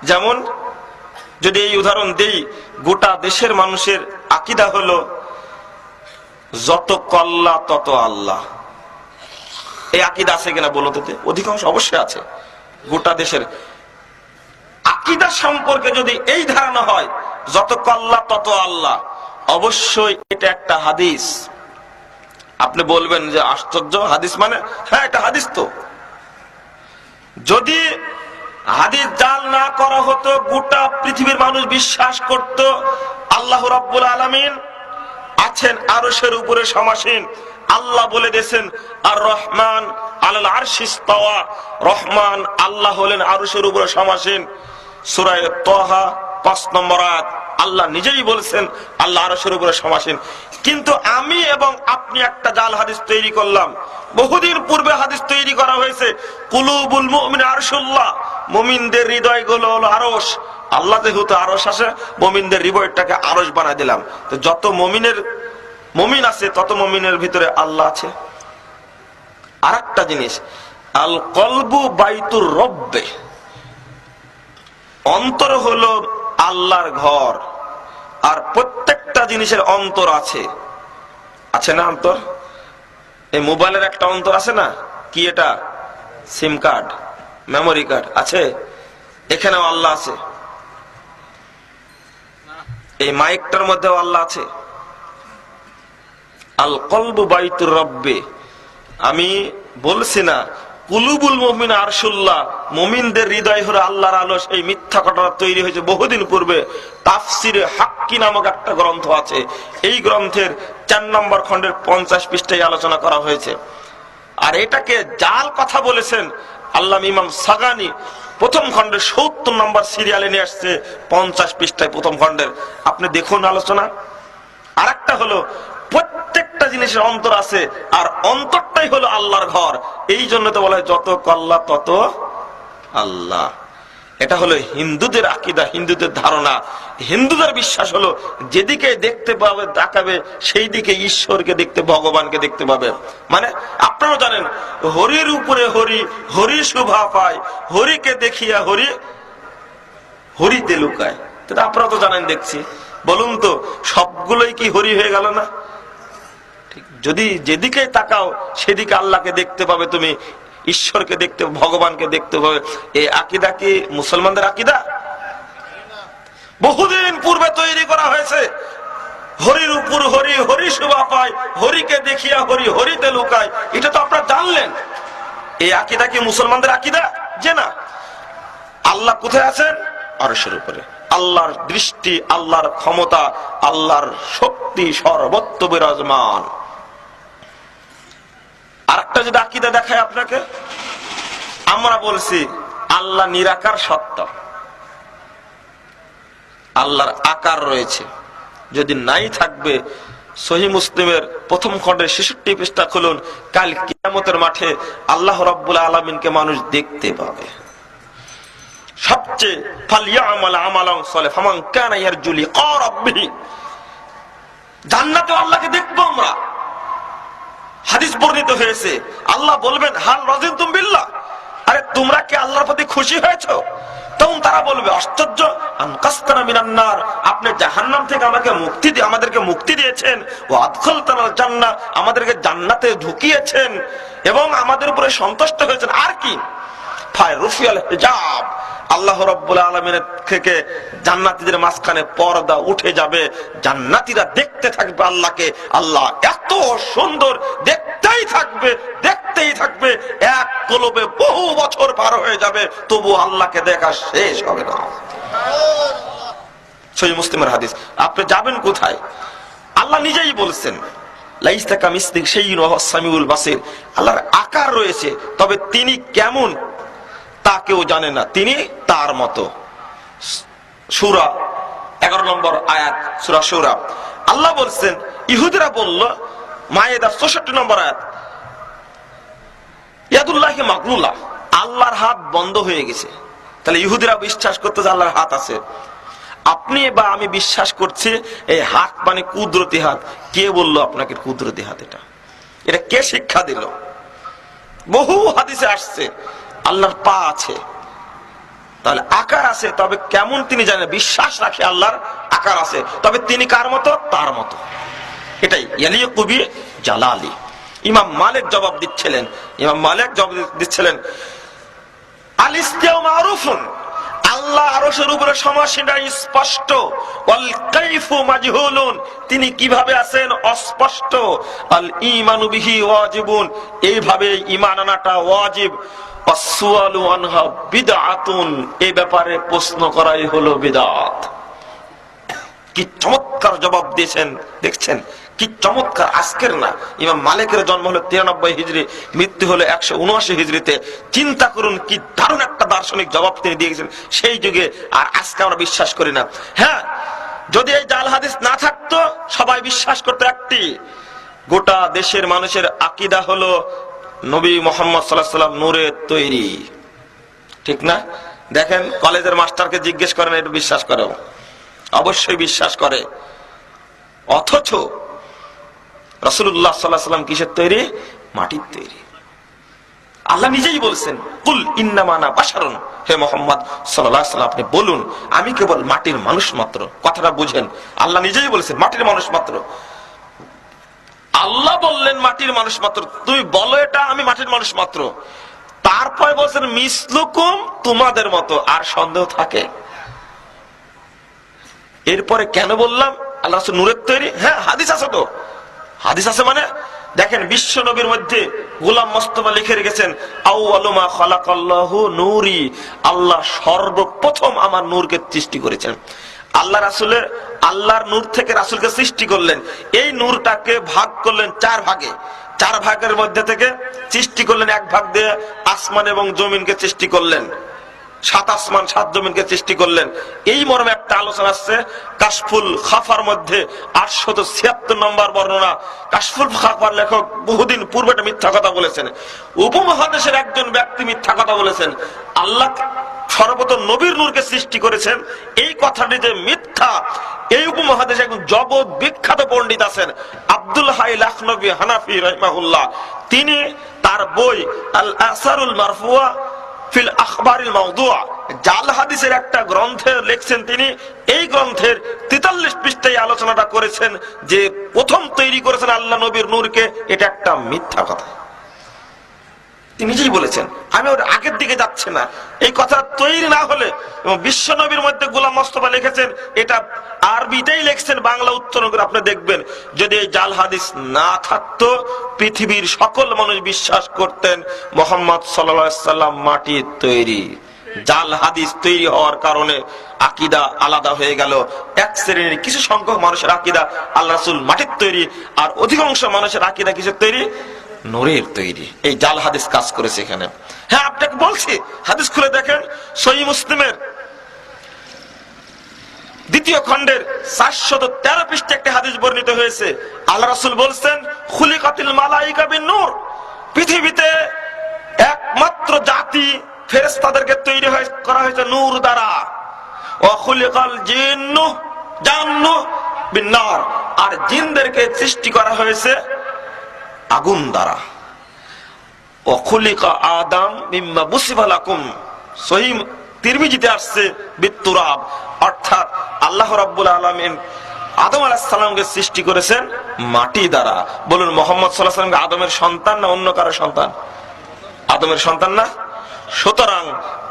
যেমন যদি এই উদাহরণ দেই, গোটা দেশের মানুষের আকীদা হলো যত কল্লা তত আল্লাহ। এই আকীদা আছে কিনা বলো তো? অধিকাংশ অবশ্যই আছে। গোটা দেশের আকীদা সম্পর্কে যদি এই ধারণা হয় যত কল্লা তত আল্লাহ। অবশ্যই এটা একটা হাদিস। আপনি বলবেন যে আশ্চর্য, হাদিস মানে? হ্যাঁ, এটা হাদিস। তো যদি হাদিস জাল না করা হতো, গোটা পৃথিবীর মানুষ বিশ্বাস করত আল্লাহ রাব্বুল আলামিন আছেন আরশের উপরে সমাসীন। আল্লাহ বলে দিয়েছেন আর রহমান আলাল আরশি ইস্তাওয়া, রহমান আল্লাহ হলেন আরশের উপরে সমাসীন। সূরা তাহা 5 নম্বর আয়াত আল্লাহ নিজেই বলেছেন আল্লাহ আরশের উপরে সমাসীন। কিন্তু আমি এবং আপনি একটা জাল হাদিস তৈরি করলাম। বহুদিন পূর্বে হাদিস তৈরি করা হয়েছে, কুলুবুল মুমিন আরশুল্লাহ, মুমিনদের হৃদয়গুলো হলো আরশ। আল্লাহ যেহেতু আরশ আছে, মুমিনদের হৃদয়টাকে আরশ বানায় দিলাম। তো যত মুমিন আছে তত মুমিনের ভিতরে আল্লাহ আছে। আরেকটা জিনিস, আল কলবু বাইতুর রব্বে, অন্তর হলো আল্লাহর ঘর। আর প্রত্যেকটা জিনিসের অন্তর আছে, আছে না অন্তর? এই মোবাইলের একটা অন্তর আছে না? কি এটা? সিম কার্ড, মেমোরি কার্ড আছে। এখানেও আল্লাহ আছে। এই মাইকটার মধ্যেও আল্লাহ আছে। আল কলবু বাইতুর রব্বে, আমি বলছি না কুলুবুল মুমিন আরশুল্লাহ, মুমিনদের হৃদয় হলো আল্লাহর আরশ। এই মিথ্যা ঘটনা তৈরি হয়েছে বহুদিন পূর্বে। তাফসিরে হাক্কি নামক একটা গ্রন্থ আছে। এই গ্রন্থের 4 নম্বর খণ্ডের 50 পৃষ্ঠায় আলোচনা করা হয়েছে। আর এটাকে জাল কথা বলেছেন আল্লামা ইমাম সাগানি প্রথম খণ্ডের 70 নম্বর সিরিয়ালে নিয়ে আসছে, 50 পৃষ্ঠায় প্রথম খণ্ডের। আপনি দেখুন আলোচনা। আর একটা হলো প্রত্যেকটা জিনিসের অন্তর আছে, আর অন্তরটাই হলো আল্লাহর ঘর। এই জন্য তো বলা হয় যত কল্লা তত আল্লাহ। এটা হলো হিন্দুদের আকীদা, হিন্দুদের ধারণা। হিন্দুদের বিশ্বাস হলো যেদিকে দেখতে পাবে তাকাবে সেই দিকে ঈশ্বরকে দেখতে, ভগবানকে দেখতে পাবে। মানে আপনারা জানেন হরির উপরে হরি, হরি শোভা পায়, হরিকে দেখিয়া হরি হরিতে লুকায়। আপনারা তো জানেন, দেখছি। বলুন তো সবগুলোই কি হরি হয়ে গেল না? যদি যেদিকে তাকাও সেদিকে আল্লাহকে দেখতে পাবে, তুমি ঈশ্বরকে দেখতে, ভগবানকে দেখতে পাবে। এই আকীদা কি মুসলমানদের আকীদা? বহুদিন পূর্বে তৈরি করা হয়েছে। হরির উপর হরি, হরি শোভা পায়, হরিকে দেখিয়া হরি হরিতে লুকায়। এটা তো আপনারা জানলেন। এই আকীদা কি মুসলমানদের আকীদা? যে না, আল্লাহ কোথায় আছেন? আরশের উপরে। আল্লাহর দৃষ্টি, আল্লাহর ক্ষমতা, আল্লাহর শক্তি সর্বত্র বিরাজমান। আর একটা যদি আকীদা দেখায় আপনাকে, আমরা বলছি আল্লাহ নিরাকার সত্তা, আল্লাহর আকার রয়েছে। যদি নাই থাকবে, সহিহ মুসলিমের প্রথম খণ্ডের 66 পৃষ্ঠা খুলুন, কাল কিয়ামতের মাঠে আল্লাহ রাব্বুল আলামিনকে মানুষ দেখতে পাবে। সবচেয়ে ফালিয়ামাল আমালান সালিহ ফামান কানা ইয়ারজু লিকা রাব্বিহি, জান্নাতে আল্লাহকে দেখবো আমরা। হাদিস বর্ণিত হয়েছে, আল্লাহ বলবেন হাল রাযিতুম বিল্লাহ, আরে তোমরা কি আল্লাহর প্রতি খুশি হয়েছো? তখন তারা বলবে আশ্চর্য, আনকাসতানা মিনান নার, আপনি জাহান্নাম থেকে আমাদেরকে মুক্তি দিয়েছেন, ও আদখালতানাল জান্নাহ, আমাদেরকে জান্নাতে ঢুকিয়েছেন এবং আমাদের উপরে সন্তুষ্ট হয়েছেন। আর কি? ফায়রুফিয়াল হিজাব, আল্লাহ রাব্বুল আলামিনের থেকে জান্নাতীদের মাঝখানে পর্দা উঠে যাবে। জান্নাতীরা দেখতে থাকবে আল্লাহকে। আল্লাহ এত সুন্দর, দেখতেই থাকবে, দেখতেই থাকবে। এক কলবে বহু বছর পার হয়ে যাবে, তবু আল্লাহকে দেখা শেষ হবে না। সহিহ মুসলিমের হাদিস। আপনি যাবেন কোথায়? আল্লাহ নিজেই বলছেন লাইসা কামিসলিহি শাইউন ওয়া হুয়াস সামিউল বাসীর। আল্লাহর আকার রয়েছে, তবে তিনি কেমন তা কেউ জানে না, তিনি তার মতো। সূরা 11 নম্বর আয়াত, সূরা সূরা। আল্লাহ বলছেন, ইহুদিরা বলল, মায়েদা 64 নম্বর আয়াত, ইয়াদুল্লাহি মাগলুলা, আল্লাহর হাত বন্ধ হয়ে গেছে। তাহলে ইহুদিরা বিশ্বাস করতে যে আল্লাহর হাত আছে। আপনি বা আমি বিশ্বাস করছি এই হাত মানে কুদরতি হাত। কে বললো আপনাকে কুদরতি হাত? এটা কে শিক্ষা দিল? বহু হাদিসে আসছে আল্লাহর পা আছে, তাহলে আকার আছে, তবে কেমন তিনি জানেন। বিশ্বাস রাখে আল্লাহর আকার আছে, তবে তিনি কার মতো? তার মতো। এটাই ইয়ালিকু বি জালালি। ইমাম মালিক জবাব দিচ্ছিলেন, আল ইস্তিওয়া মারুফুন, আল্লাহ আল্লাহ আরশের উপরে সমাসীন স্পষ্ট, ওয়াল কাইফু মাজহুলুন, তিনি কিভাবে আছেন অস্পষ্ট, আল ঈমানু বিহি ওয়াজিবুন, এইভাবে ঈমান আনাটা ওয়াজিব, ওয়াসসুআলু আনহা বিদআতুন, এই ব্যাপারে প্রশ্ন করাই হলো বিদআত। কি চমৎকার জবাব দিয়েছেন দেখছেন, কি চমৎকার। আজকের না, ইমাম মালিকের জন্ম হলো 93 হিজরি, মৃত্যু হলো 179 হিজরিতে। চিন্তা করুন কি দারুণ একটা দার্শনিক জবাব তিনি দিয়েছেন সেই যুগে, আর আজকে আমরা বিশ্বাস করি না। হ্যাঁ, যদি এই জাল হাদিস না থাকতো সবাই বিশ্বাস করতো একটি, গোটা দেশের মানুষের আকীদা হলো নবী মুহাম্মদ সাল্লাল্লাহু আলাইহি ওয়াসাল্লাম নূরের তৈরি, ঠিক না? দেখেন কলেজের মাস্টারকে জিজ্ঞেস করেন এটা বিশ্বাস করে, অবশ্যই বিশ্বাস করে। অথচ রাসূলুল্লাহ সাল্লাল্লাহু আলাইহি ওয়াসাল্লাম কিসের তৈরি? মাটির তৈরি। আল্লাহ নিজেই বলছেন, কুল ইন্নামা আনা বাশারুন, হে মুহাম্মদ সাল্লাল্লাহু আলাইহি ওয়াসাল্লাম আপনি বলুন আমি কেবল মাটির মানুষ মাত্র। কথাটা বুঝেন, আল্লাহ নিজেই বলেছেন মাটির মানুষ মাত্র। আল্লাহ বললেন মাটির মানুষ মাত্র, তুমি বলো এটা আমি মাটির মানুষ মাত্র। তারপরে বলছেন মিসলুকুম, তোমাদের মতো। আর সন্দেহ থাকে? এরপরে কেন বললাম আল্লাহ রাসূল নূরের তৈরি? হ্যাঁ, হাদিস আছে তো। হাদিস আছে মানে দেখেন, বিশ্ব নবীর মধ্যে গোলাম মোস্তফা লিখে রেখেছেন, আউয়ালু মা খালাকাল্লাহু নূরি, আল্লাহ সর্বপ্রথম আমার নূরকে সৃষ্টি করেছেন। আল্লাহ রাসূলের আল্লাহর নূর থেকে রাসূলকে সৃষ্টি করলেন, এই নূরটাকে ভাগ করলেন 4 ভাগে। 4 ভাগের মধ্যে থেকে সৃষ্টি করলেন, 1 ভাগ দিয়ে আসমান এবং জমিনকে সৃষ্টি করলেন, 7 আসমান 7 জমিনকে সৃষ্টি করলেন। এই মর্মে একটা আলোচনা আছে কাশফুল খাফার মধ্যে 876 নম্বর বর্ণনা। কাশফুল খাফার লেখক বহুদিন পূর্বে একটা মিথ্যা কথা বলেছেন, উপমহাদেশের একজন ব্যক্তি মিথ্যা কথা বলেছেন, আল্লাহ সর্বপ্রথম নবীর নূরকে সৃষ্টি করেছেন। এই কথাটি যে মিথ্যা, এই উপমহাদেশে একজন জগৎ বিখ্যাত পণ্ডিত আছেন আব্দুল হাই লাখনবী হানাফি রাহিমাহুল্লাহ, তিনি তার বই আল আসারুল মারফুয়া ফিল আখবারিল মাওদুআ, জাল হাদিসের একটা গ্রন্থে লিখছেন তিনি। এই গ্রন্থের 43 পৃষ্ঠায় আলোচনাটা করেছেন যে প্রথম তৈরি করেছেন আল্লাহ নবীর নূরকে, এটা একটা মিথ্যা কথা। তিনি নিজেই বলেছেন, আমি ওর আগের দিকে যাচ্ছে না। এই কথা তৈরি না হলে, এবং বিশ্ব নবীর মধ্যে গোলাম মোস্তফা লিখেছেন, এটা আরবিতেই লিখছেন, বাংলা উচ্চারণ করে আপনি দেখবেন। যদি এই জাল হাদিস না থাকতো পৃথিবীর সকল মানুষ বিশ্বাস করতেন মুহাম্মদ সাল্লাল্লাহু আলাইহি ওয়াসাল্লাম মাটির তৈরি। জাল হাদিস তৈরি হওয়ার কারণে আকীদা আলাদা হয়ে গেল। এক শ্রেণীর কিছু সংখ্যক মানুষের আকীদা আল্লাহ রাসূল মাটির তৈরি, আর অধিকাংশ মানুষের আকীদা কিসের তৈরি? নূরের তৈরি। এই জাল হাদিস কাজ করেছে এখানে। হ্যাঁ, আপনাকে বলছি, হাদিস খুলে দেখেন, সহিহ মুসলিমের 2য় খণ্ডের 413 পৃষ্ঠায় একটা হাদিস বর্ণিত হয়েছে। আল্লাহ রাসূল বলছেন, খুলিকাতিল মালাইকা বিন নূর, পৃথিবীতে একমাত্র জাতি ফেরেশতাদেরকে তৈরি করা হয়েছে নূর দ্বারা। ওয়া খুলিকাল জিন্নু জান্নু বিন নার, আর জিনদেরকে সৃষ্টি করা হয়েছে আগুন দ্বারা। ও খুলিকা আদম মিম্মা বুসিফা লাকুম, সহিহ তিরমিজিতে আসছে বিতুরাব, অর্থাৎ আল্লাহ রাব্বুল আলামিন আদম আলাইহিস সালামকে সৃষ্টি করেছেন মাটি দ্বারা। বলুন, মুহাম্মদ সাল্লাল্লাহু আলাইহি ওয়াসাল্লাম আদমের সন্তান না অন্য কারো সন্তান? আদমের সন্তান না? সুতরাং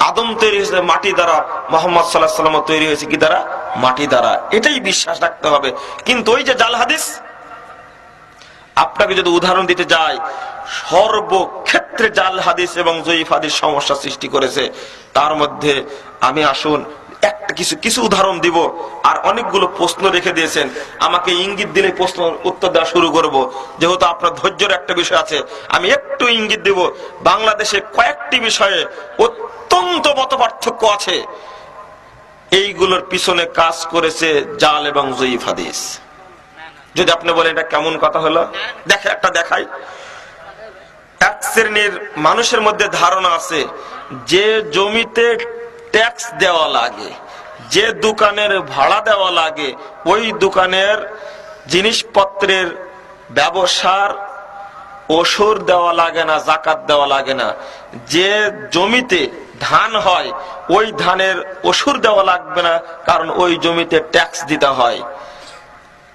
আদম তৈরি হয়েছে মাটি দ্বারা, মুহাম্মদ সাল্লাল্লাহু আলাইহি ওয়াসাল্লাম তৈরি হয়েছে কি দ্বারা? মাটি দ্বারা। এটাই বিশ্বাস রাখতে হবে। কিন্তু ওই যে জাল হাদিস, আপনাকে যদি উদাহরণ দিতে যাই, সর্বক্ষেত্রে জাল হাদিস এবং জয়ীফ হাদিস সমস্যা সৃষ্টি করেছে। তার মধ্যে আমি আসুন একটা কিছু উদাহরণ দিব, আর অনেকগুলো প্রশ্ন রেখে দিয়েছেন, আমাকে ইঙ্গিত দিলে প্রশ্ন উত্তর দেওয়া শুরু করব, যেহেতু আপনার ধৈর্যের একটা বিষয় আছে। আমি একটু ইঙ্গিত দেব, বাংলাদেশে কয়েকটি বিষয়ে অত্যন্ত মতপার্থক্য আছে, এইগুলোর পিছনে কাজ করেছে জাল এবং জয়ীফ হাদিস। যদি আপনি বলেন এটা কেমন কথা হলো, দেখাই। এক শ্রেণীর মানুষের মধ্যে ধারণা আছে যে জমিতে ট্যাক্স দেওয়া লাগে, যে দোকানের ভাড়া দেওয়া লাগে, ওই দোকানের জিনিসপত্রের ব্যবসার ওসর দেওয়া লাগে না, যাকাত দেওয়া লাগে না। যে জমিতে ধান হয় ওই ধানের ওসর দেওয়া লাগবে না, কারণ ওই জমিতে ট্যাক্স দিতে হয়।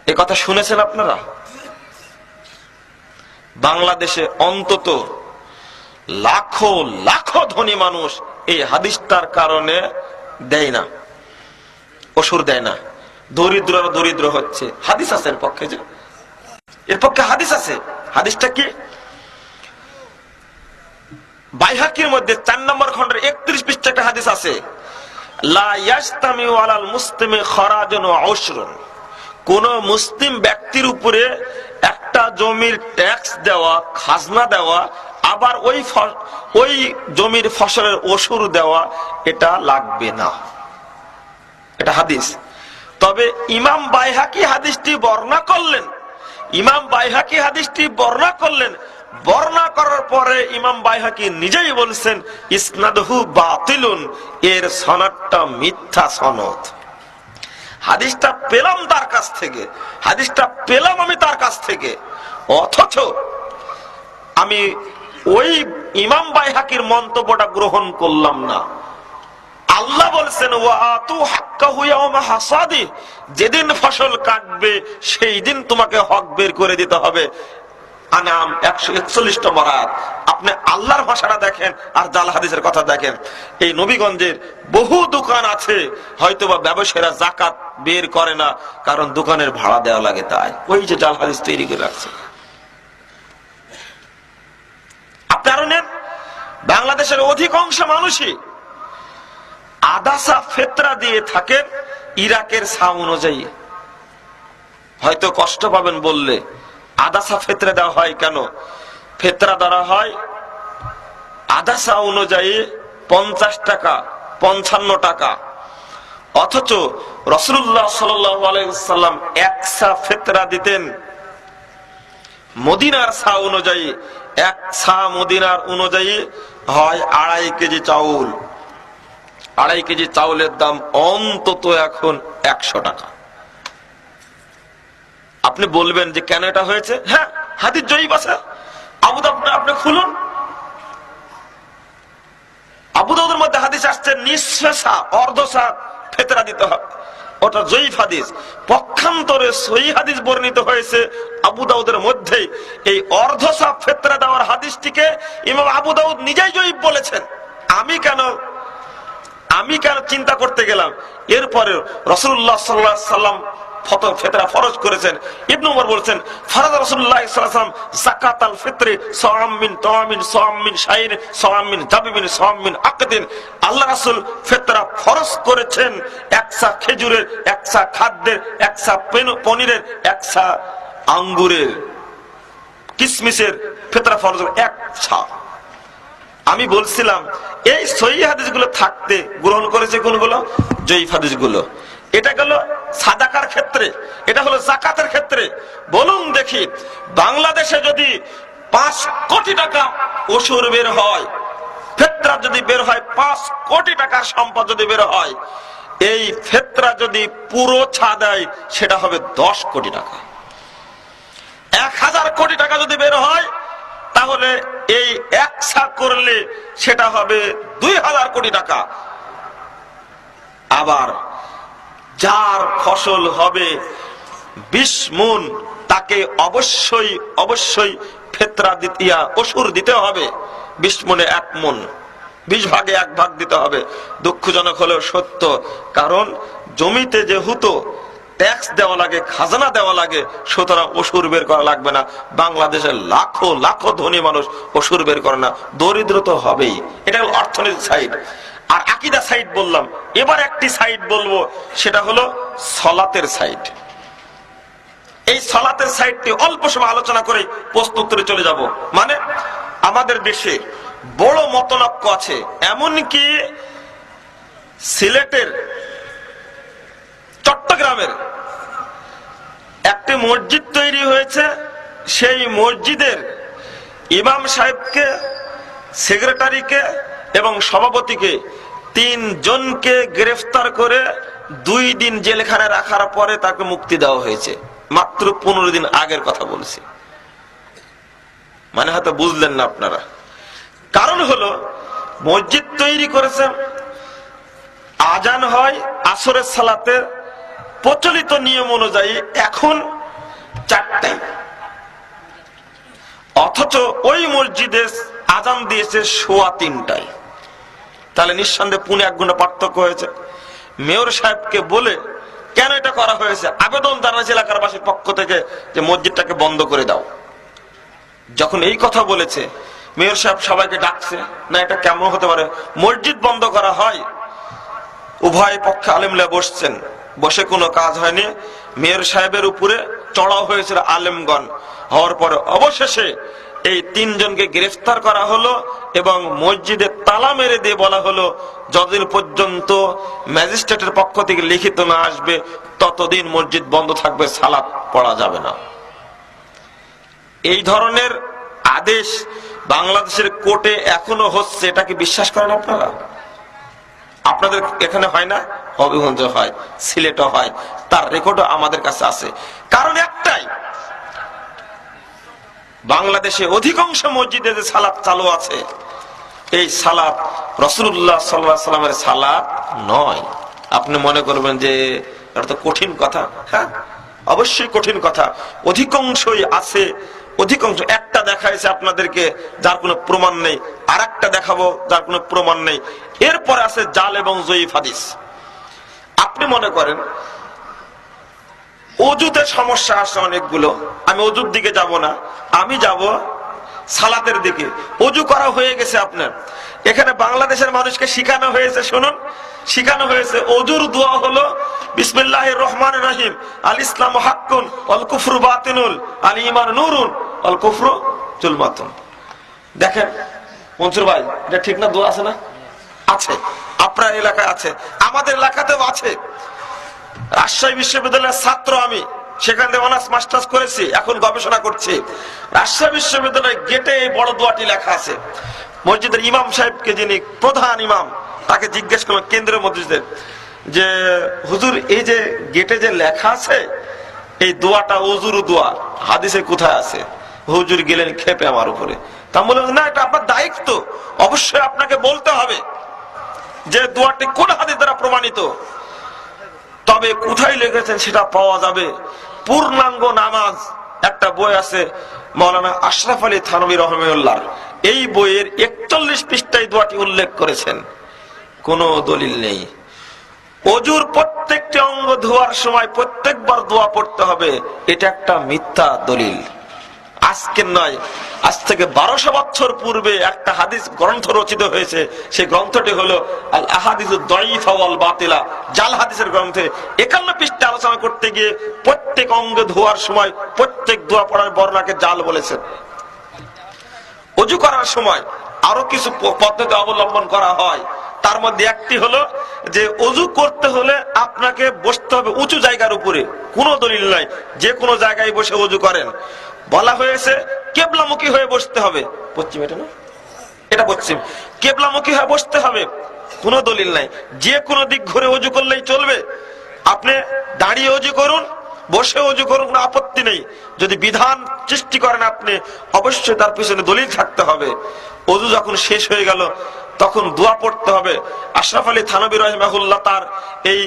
এ কথা শুনেছেন আপনারা? বাংলাদেশে অন্তত লাখো লাখো ধনী মানুষ এই হাদিসটার কারণে দেয় না, ওষুধ দেয় না, দরিদ্র আর দরিদ্র হচ্ছে। হাদিস আছে এর পক্ষে, যে এর পক্ষে হাদিস আছে। হাদিসটা কি? বাইহাকির মধ্যে 4 নম্বর খণ্ডের 31 পৃষ্ঠা একটা হাদিস আছে, লা ইয়াস্তামিউ আলাল মুসলিমি খরাজুন ওয়া উশরুন। কোন মুসলিম ব্যক্তির উপরে একটা জমির ট্যাক্স দেওয়া, খাজনা দেওয়া, আবার ওই জমির ফসলের ওষুধ দেওয়া, এটা লাগবে না। এটা হাদিস। তবে ইমাম বাইহাকি হাদিসটি বর্ণনা করলেন। ইমাম বাইহাকি হাদিসটি বর্ণনা করলেন। বর্ণনা করার পরে ইমাম বাইহাকি নিজেই বলছেন ইসনাদহু বাতিলুন, এর সনদটা মিথ্যা সনদ। হাদিসটা পেলাম তার কাছ থেকে, হাদিসটা পেলাম আমি তার কাছ থেকে, অথচ আমি ওই ইমাম বাইহাকির মন্তব্যটা গ্রহণ করলাম না। আল্লাহ বলছেন ওয়াতু হাক্কাহু ইয়াওমা হাসাদি, যেদিন ফসল কাটবে সেই দিন তোমাকে হক বের করে দিতে হবে। আনাম 141 নম্বর আয়াত। আপনি আল্লাহর ভাষাটা দেখেন আর জাল হাদিসের কথা দেখেন। এই নবীগঞ্জের বহু দোকান আছে, হয়তোবা ব্যবসায়ীরা যাকাত বের করে না, কারণ দোকানের ভাড়া দেওয়া লাগে, তাই ওই যে জাল হাদিস তৈরি করে রাখছে। আপনারা নেন, বাংলাদেশের অধিকাংশ মানুষই আদাসা ফেতরা দিয়ে থাকেন ইরাকের সা অনুযায়ী। হয়তো কষ্ট পাবেন বললে, আদাসা ফেতরা দেওয়া হয় কেন? ফেতরা দেওয়া হয় আদাসা অনুযায়ী 50 টাকা, 55 টাকা। অথচ রাসূলুল্লাহ সাল্লাল্লাহু আলাইহি ওয়াসাল্লাম 1 সা ফেতরা দিতেন মদিনার সা অনুযায়ী। 1 সা মদিনার অনুযায়ী হয় 2.5 কেজি চাউল। 2.5 কেজি চাউলের দাম অন্তত এখন 100 টাকা। আপনি বলবেন যে কেন এটা হয়েছে? হ্যাঁ, হাদিস জয়ীফ আছে। আবু দাউদ আপনি খুলুন, আবু দাউদের মধ্যে হাদিস আসছে নিসফে সা, অর্ধ সা ফেতরা দিতে হবে, ওটা জয়ীফ হাদিস। পক্ষান্তরে সহিহ হাদিস বর্ণিত হয়েছে আবু দাউদের মধ্যে। এই অর্ধ সা ফেতরা দেওয়ার হাদিসটিকে ইমাম আবু দাউদ নিজেই জয়ীফ বলেছেন। আমি কেন চিন্তা করতে গেলাম? এরপরে রাসূলুল্লাহ সাল্লাল্লাহু আলাইহি ওয়াসাল্লাম ফেতরা ফরজ করেছেন। ইবনে উমর বলেছেন ফরজ রাসূলুল্লাহ সাল্লাল্লাহু আলাইহি ওয়াসাল্লাম যাকাতাল ফিতরি সাম মিন তামিন সাম মিন শাইর সাম মিন জাবিবিন সাম মিন আকদিন। আল্লাহ রাসূল ফিতরা ফরজ করেছেন 1 সা খেজুরের, 1 সা খাদ্যের, 1 সা পনিরের, 1 সা আঙ্গুরের, কিশমিশের ফিতরা ফরজ 1 সা। আমি বলছিলাম এই সহিহ হাদিসগুলো থাকতে গ্রহণ করেছে কোনগুলো? জয়ীফ হাদিসগুলো। এটা গেল সাদাকার ক্ষেত্রে, এটা হলো যাকাতের ক্ষেত্রে। বলুন দেখি, বাংলাদেশে যদি 5 কোটি টাকা ওসুর বের হয়, ফেতরা যদি বের হয় 5 কোটি টাকার সম্পদ যদি বের হয়, এই ফেতরা যদি পুরো ছাদায় সেটা হবে 10 কোটি টাকা। 1000 কোটি টাকা যদি বের হয় তাহলে এই 1 সা করলে সেটা হবে 2000 কোটি টাকা। আবার যার ফসল হবে 20 মুন, তাকে অবশ্যই ফেতরা দিতিয়া ওসুর দিতে হবে। 20 মুনে 1 মুন, 20 ভাগে 1 ভাগ দিতে হবে। দুঃখজনক হলেও সত্য, কারণ জমিতে যেহেতু ট্যাক্স দেওয়া লাগে, খাজনা দেওয়া লাগে, সুতরাং ওসুর বের করা লাগবে না। বাংলাদেশের লাখো লাখো ধনী মানুষ ওসুর বের করে না, দরিদ্র তো হবেই। এটা হলো অর্থনৈতিক সাইড। আর আকীদা সাইড বললাম, এবার একটি সাইড বলবো, সেটা হলো সালাতের সাইড। এই সালাতের সাইডটি অল্প সময় আলোচনা করে প্রশ্ন উত্তরে চলে যাব। মানে আমাদের দেশে বড় মতনৈক্য আছে, এমনকি সিলেটের, চট্টগ্রামের একটি মসজিদ তৈরি হয়েছে। সেই মসজিদের ইমাম সাহেবকে, সেক্রেটারিকে এবং সভাপতিকে 3 জনকে গ্রেফতার করে 2 দিন জেলখানায় রাখার পরে তাকে মুক্তি দেওয়া হয়েছে। মাত্র 15 দিন আগের কথা বলছি। মানে হয়তো বুঝলেন না আপনারা। কারণ হলো মসজিদ তৈরি করেছে, আজান হয় আসরের সালাতে প্রচলিত নিয়ম অনুযায়ী এখন 4টায়, অথচ ওই মসজিদে আজান দিয়েছে 3:15টায়। তাহলে নিঃসন্দেহে 1.5 ঘন্টা পার্থক্য হয়েছে। মেয়র সাহেবকে বলে কেন এটা করা হয়েছে, আবেদন জানাচ্ছে এলাকারবাসীর পক্ষ থেকে যে মসজিদটাকে বন্ধ করে দাও। যখন এই কথা বলেছে, মেয়র সাহেব সবাইকে ডাকছে, না এটা কেমন হতে পারে, মসজিদ বন্ধ করা হয়। উভয় পক্ষে আলেমরা বসছেন, বসে কোনো কাজ হয়নি। মেয়র সাহেবের উপরে চড়াও হয়েছিল আলেমগণ। হওয়ার পরে অবশেষে এই 3 জনকে গ্রেফতার করা হলো এবং মসজিদে তালা মেরে দিয়ে বলা হলো যতদিন পর্যন্ত ম্যাজিস্ট্রেটের পক্ষ থেকে লিখিত না আসবে ততদিন মসজিদ বন্ধ থাকবে, সালাত পড়া যাবে না। এই ধরনের আদেশ বাংলাদেশের কোর্টে এখনো হচ্ছে, এটা কি বিশ্বাস করেন আপনারা? আপনাদের এখানে হয় না? হবিগঞ্জে হয়, সিলেটও হয়, তার রেকর্ডও আমাদের কাছে আছে। কারণ একটাই, বাংলাদেশে অধিকাংশ মসজিদে যে সালাত চালু আছে, এই সালাত রাসূলুল্লাহ সাল্লাল্লাহু আলাইহি ওয়াসাল্লামের সালাত নয়। আপনি মনে করবেন যে এটা তো কঠিন কথা। হ্যাঁ, অবশ্যই কঠিন কথা। অধিকাংশই আছে, অধিকাংশ। একটা দেখাইছে আপনাদেরকে যার কোনো প্রমাণ নেই, আর একটা দেখাবো যার কোনো প্রমাণ নেই। এরপর আছে জাল এবং জয়ীফ হাদিস। আপনি মনে করেন অজুতে সমস্যা আছে অনেকগুলো, আমি অজুর দিকে যাব না, আমি যাব সালাতের দিকে। অজু করা হয়ে গেছে আপনার, এখানে বাংলাদেশের মানুষকে শিখানো হয়েছে, শুনুন, শিখানো হয়েছে অজুর দোয়া হলো বিসমিল্লাহির রহমানির রহিম, আল ইসলামু হাক্কুন ওয়াল কুফরু বাতিনুল, আল ঈমান নূরুন ওয়াল কুফরু যুলমাতুন। দেখেন মনসুর ভাই, এটা ঠিক না? দোয়া আছে না? আছে, আপনার এলাকায় আছে, আমাদের এলাকাতেও আছে। রাজশাহী বিশ্ববিদ্যালয়ের ছাত্র আমি, সেখান থেকে অনার্স মাস্টার্স করেছি, এখন গবেষণা করছি। রাজশাহী বিশ্ববিদ্যালয়ের গেটে এই বড় দোয়াটি লেখা আছে। মসজিদের ইমাম সাহেবকে, যিনি প্রধান ইমাম, তাকে জিজ্ঞেস করলাম কেন্দ্রের মসজিদের, যে হুজুর এই যে গেটে যে লেখা আছে এই দোয়াটা ওযুর দোয়া, হাদিসে কোথায় আছে? হুজুর গেলেন ক্ষেপে আমার উপরে। তা বললাম না, এটা আপনার দায়িত্ব, অবশ্যই আপনাকে বলতে হবে যে দোয়াটি কোন হাদিস দ্বারা প্রমাণিত। তবে কোথায় লিখেছেন সেটা পাওয়া যাবে। পূর্ণাঙ্গ নামাজ একটা বই আছে মাওলানা আশরাফ আলী থানভী রহমাহুল্লাহ, এই বইয়ের 41 পৃষ্ঠায় দোয়াটি উল্লেখ করেছেন। কোনো দলিল নেই। অজুর প্রত্যেকটি অঙ্গ ধোয়ার সময় প্রত্যেকবার দোয়া পড়তে হবে, এটা একটা মিথ্যা দলিল। আজকের নয়, আজ থেকে 1200 বছর পূর্বে একটা হাদিস গ্রন্থ রচিত হয়েছে। সেই গ্রন্থটি হলো আল আহাদিসুদ দাঈফা ওয়াল বাতিলা, জাল হাদিসের গ্রন্থে 51 পৃষ্ঠা আলোচনা করতে গিয়ে প্রত্যেক অঙ্গে ধোয়ার সময় প্রত্যেক দোয়া পড়ার বর্ণনাকে জাল বলেছেন। অজু করার সময় আরো কিছু পদ্ধতি অবলম্বন করা হয়, তার মধ্যে একটি হলো যে অজু করতে হলে আপনাকে বসতে হবে উঁচু জায়গার উপরে। কোনো দলিল নাই, যে কোনো জায়গায় বসে অজু করেন। বলা হয়েছে কেবলামুখী হয়ে বসতে হবে। পশ্চিম, এটা না, এটা পশ্চিম, কেবলামুখী হয়ে বসতে হবে। কোনো দলিল নাই, যে কোনো দিক ঘুরে অজু করলেই চলবে। আপনি দাঁড়িয়ে অজু করুন, বসে অজু করুন, কোনো আপত্তি নেই। যদি বিধান সৃষ্টি করেন আপনি, অবশ্যই তার পিছনে দলিল থাকতে হবে। অজু যখন শেষ হয়ে গেল তখন দোয়া পড়তে হবে। আশরাফ আলী থানভী রাহিমাহুল্লাহ তার এই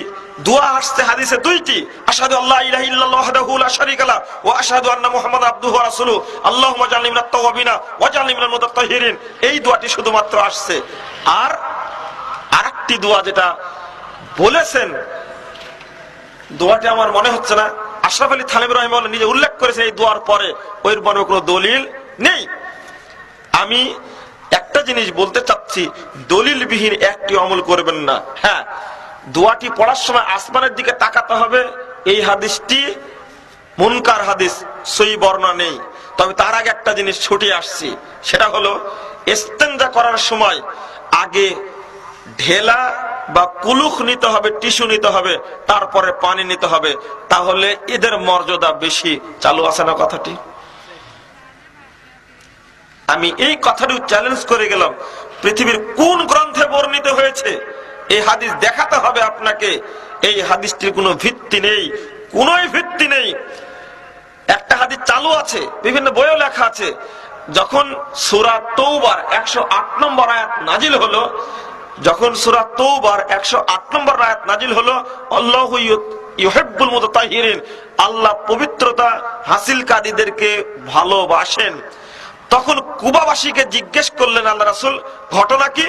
দোয়া আসছে হাদিসে দুইটি, আশহাদু আল্লা ইলাহা ইল্লাল্লাহু ওয়াহদাহু লা শারীকা লাহু ওয়া আশহাদু আন্না মুহাম্মাদান আবদুহু ওয়া রাসূলুহু আল্লাহুম্মা জাআলনি মিনাত তাওয়াবিনা ওয়া জাআলনি মিনাল মুতাত্তাহিরিন। এই দোয়াটি শুধুমাত্র আসছে। আর আরেকটি দোয়া যেটা বলেছেন, দোয়াটি আমার মনে হচ্ছে না, আশরাফ আলী থানভী রাহিমাহুল্লাহ নিজে উল্লেখ করেছে এই দোয়ার পরে, ওই মনে কোনো দলিল নেই। আমি একটা জিনিস বলতে চাচ্ছি, দলিলবিহীন একটি আমল করবেন না। হ্যাঁ, দোয়াটি পড়ার সময় আসমানের দিকে তাকাতে হবে, এই হাদিসটি মুনকার হাদিস, সহিহ বর্ণনা নেই। তবে তার আগে একটা জিনিস ছুটে আসছি, সেটা হলো ইস্তেনজা করার সময় আগে ঢেলা বা কুলুখ নিতে হবে, টিস্যু নিতে হবে, তারপরে পানি নিতে হবে। তাহলে এদের মর্যাদা বেশি। চালু আছে না কথাটি? আমি এই কথাটি চ্যালেঞ্জ করে গেলাম, পৃথিবীর কোন গ্রন্থে বর্ণিত হয়েছে এই হাদিস দেখাতে হবে আপনাকে। এই হাদিসটির কোনো ভিত্তি নেই, কোন ভিত্তি নেই। একটা হাদিস চালু আছে, বিভিন্ন বইও লেখা আছে। যখন সূরা তওবার 108 নম্বর আয়াত নাজিল হলো, যখন সূরা তওবার 108 নম্বর আয়াত নাজিল হলো, আল্লাহু ইউহিব্বুল মুতাতাহহিরিন, আল্লাহ পবিত্রতা হাসিলকারীদেরকে ভালোবাসেন। তখন কুবাবাসীকে জিজ্ঞেস করলেন আল্লাহ রাসূল, ঘটনা কি?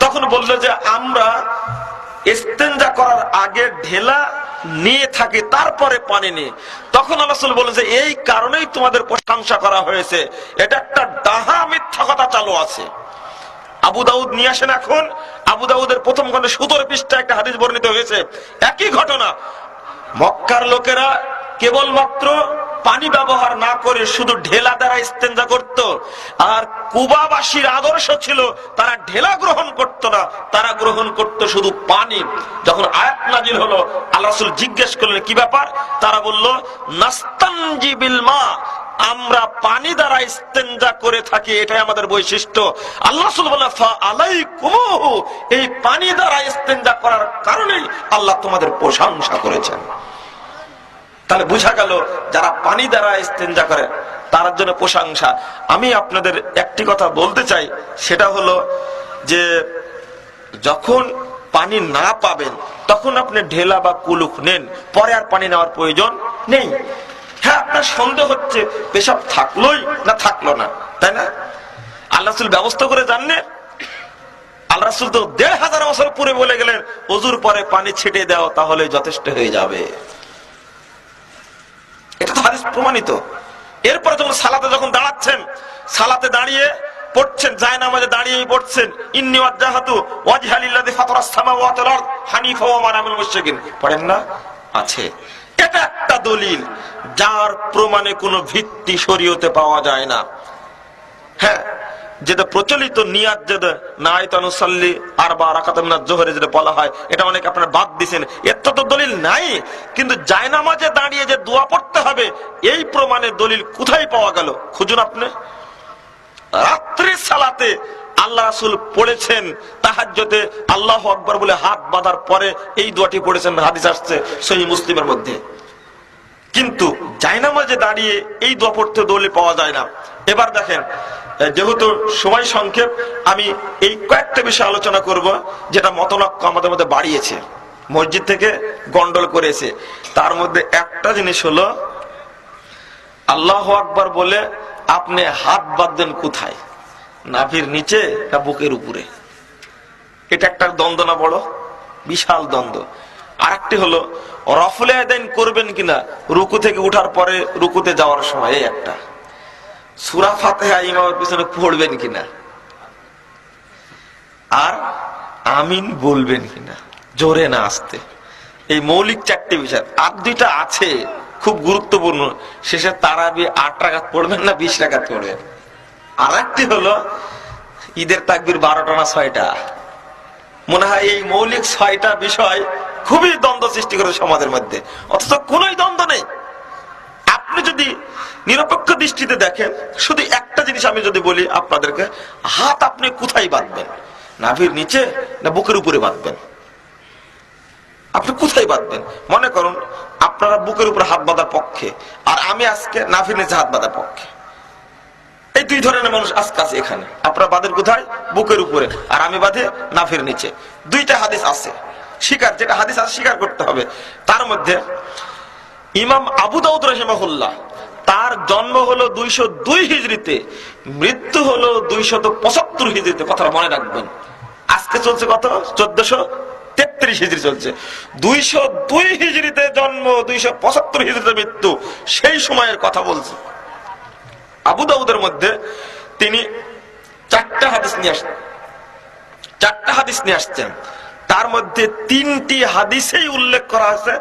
তখন বলল যে আমরা ইস্তেঞ্জা করার আগে ঢেলা নিয়ে থাকে, তারপরে পানি নিয়ে, তখন আল্লাহ রাসূল বলেন যে এই কারণেই তোমাদের প্রশংসা করা হয়েছে। এটা একটা ডাহা মিথ্যা কথা চালু আছে। আবু দাউদ নিয়ে আসেন। এখন আবু দাউদের প্রথম খণ্ডে 17 পৃষ্ঠায় একটা হাদিস বর্ণিত হয়েছে, একই ঘটনা। মক্কার লোকেরা কেবলমাত্র পানি ব্যবহার না করে শুধু ঢেলা দ্বারা ইস্তেঞ্জা করত, আর কুবাবাসীর আদর্শ ছিল তারা ঢেলা গ্রহণ করত না, তারা গ্রহণ করত শুধু পানি। যখন আয়াত নাজিল হলো, আল্লাহ রাসূল জিজ্ঞেস করলেন কি ব্যাপার, তারা বলল নাস্তানজি বিল মা, আমরা পানি দ্বারা ইস্তেঞ্জা করে থাকি, এটাই আমাদের বৈশিষ্ট্য। আল্লাহ রাসূল বললেন ফা আলাইকুমু, এই পানি দ্বারা ইস্তেঞ্জা করার কারণেই আল্লাহ তোমাদের প্রশংসা করেছেন। তাহলে বোঝা গেল যারা পানি দ্বারা ইস্তেঞ্জা করে তার জন্য প্রশংসা। আমি আপনাদের একটি কথা বলতে চাই, সেটা হলো যে যখন পানি না পাবেন তখন আপনি ঢেলা বা কুলুক নেন, পরে আর পানি নেওয়ার প্রয়োজন নেই। হ্যাঁ, আপনার সন্দেহ হচ্ছে পেশাব থাকলোই না থাকলো না, তাই না? আল্লাহ রাসূল ব্যবস্থা করে জানলেন। আল্লাহ রাসূল তো ১৫০০ বছর পরে বলে গেলেন ওযুর পরে পানি ছিটিয়ে দাও, তাহলে যথেষ্ট হয়ে যাবে। এটা তো হাদিস প্রমাণিত। এরপরে যখন সালাতে যখন দাঁড়াচ্ছেন, সালাতে দাঁড়িয়ে পড়ছেন, জায়নামাজে দাঁড়িয়েই পড়ছেন ইন্নী ওয়াজজাহাতু ওয়াজহা লিল্লাযী ফাতারাস সামাওয়াতি ওয়াল আরদ হানিফা ওয়া মা আনা মিনাল মুশরিকিন, পড়েন না? আছে। এটা একটা দলিল যার প্রমাণে কোনো ভিত্তি শরীয়তে পাওয়া যায় না। হ্যাঁ, যেটা প্রচলিত নিয়াত, যেটা নাইতানুসাল্লি আরবা রাকাতাম মিনাজ যোহরে যেটা বলা হয়, এটা অনেক আপনারা বাদ দিবেন, এর তো দলিল নাই। কিন্তু জায়নামাজে দাঁড়িয়ে যে দোয়া পড়তে হবে, এই প্রমাণে দলিল কোথায় পাওয়া গেল? খুঁজুন আপনি। রাত্রির সালাতে আল্লাহ রাসূল পড়েছেন তাহাজ্জুদে আল্লাহু আকবার বলে হাত বাঁধার পরে এই দোয়াটি পড়েছেন, হাদিস আসছে সহিহ মুসলিমের মধ্যে। কিন্তু জায়নামাজে দাঁড়িয়ে এই দোয়া পড়তে দলিল পাওয়া যায় না। এবার দেখেন, যেহেতু সময় সংক্ষেপ, আমি এই কয়েকটা বিষয় আলোচনা করব যেটা মতনক্য আমাদের মধ্যে বাড়িয়েছে, মসজিদ থেকে গন্ডল করেছে। তার মধ্যে একটা জিনিস হলো আল্লাহু আকবার বলে আপনি হাত বাঁধবেন কোথায়? নাভির নিচে না বুকের উপরে? এটা একটা দ্বন্দ্ব না, বড় বিশাল দ্বন্দ্ব। আর একটি হলো রফুল ইয়াদাইন করবেন কিনা রুকু থেকে উঠার পরে রুকুতে যাওয়ার সময়, এই একটা। সূরা ফাতিহা ইমামের পিছনে পড়বেন কিনা, আর আমিন বলবেন কিনা, জোরে না আস্তে। এই মৌলিক 4টি বিষয়। আর 2টা আছে খুব গুরুত্বপূর্ণ, শেষে তারাবি 8 রাকাত পড়বেন না 20 রাকাত পড়বেন। আর একটি হলো ঈদের তাকবীর 12টা না 6টা। মনে হয় এই মৌলিক 6টা বিষয় খুবই দ্বন্দ্ব সৃষ্টি করে সমাজের মধ্যে, অথচ কোন দ্বন্দ্ব নেই। আপনি যদি নিরপেক্ষ দৃষ্টিতে দেখেন, শুধু একটা জিনিস আমি যদি বলি আপনাদেরকে, হাত আপনি কোথায় বাঁধবেন? নাভির নিচে না বুকের উপরে বাঁধবেন? আপনি কোথায় বাঁধবেন? মনে করুন আপনারা বুকের উপরে হাত বাঁধার পক্ষে, আর আমি আজকে নাভির নিচে হাত বাঁধার পক্ষে। এই 2 ধরনের মানুষ আজকে আছে এখানে। আপনারা বাঁধেন কোথায়? বুকের উপরে, আর আমি বাঁধে নাভির নিচে। 2টা হাদিস আছে, স্বীকার, যেটা হাদিস আছে স্বীকার করতে হবে। তার মধ্যে ইমাম আবু দাউদ রাহিমাহুল্লাহ, তার জন্ম হলো 202 হিজরিতে, মৃত্যু হলো 275 হিজরিতে। কথাটা মনে রাখবেন। আজকে চলছে কত? 1433 হিজরি চলছে। 202 হিজরিতে জন্ম, 275 হিজরিতে মৃত্যু, সেই সময়ের কথা বলছে। আবু দাউদের মধ্যে তিনি 4টা হাদিস নিয়ে আসছেন। তার মধ্যে 3টি হাদিসেই উল্লেখ করা আছে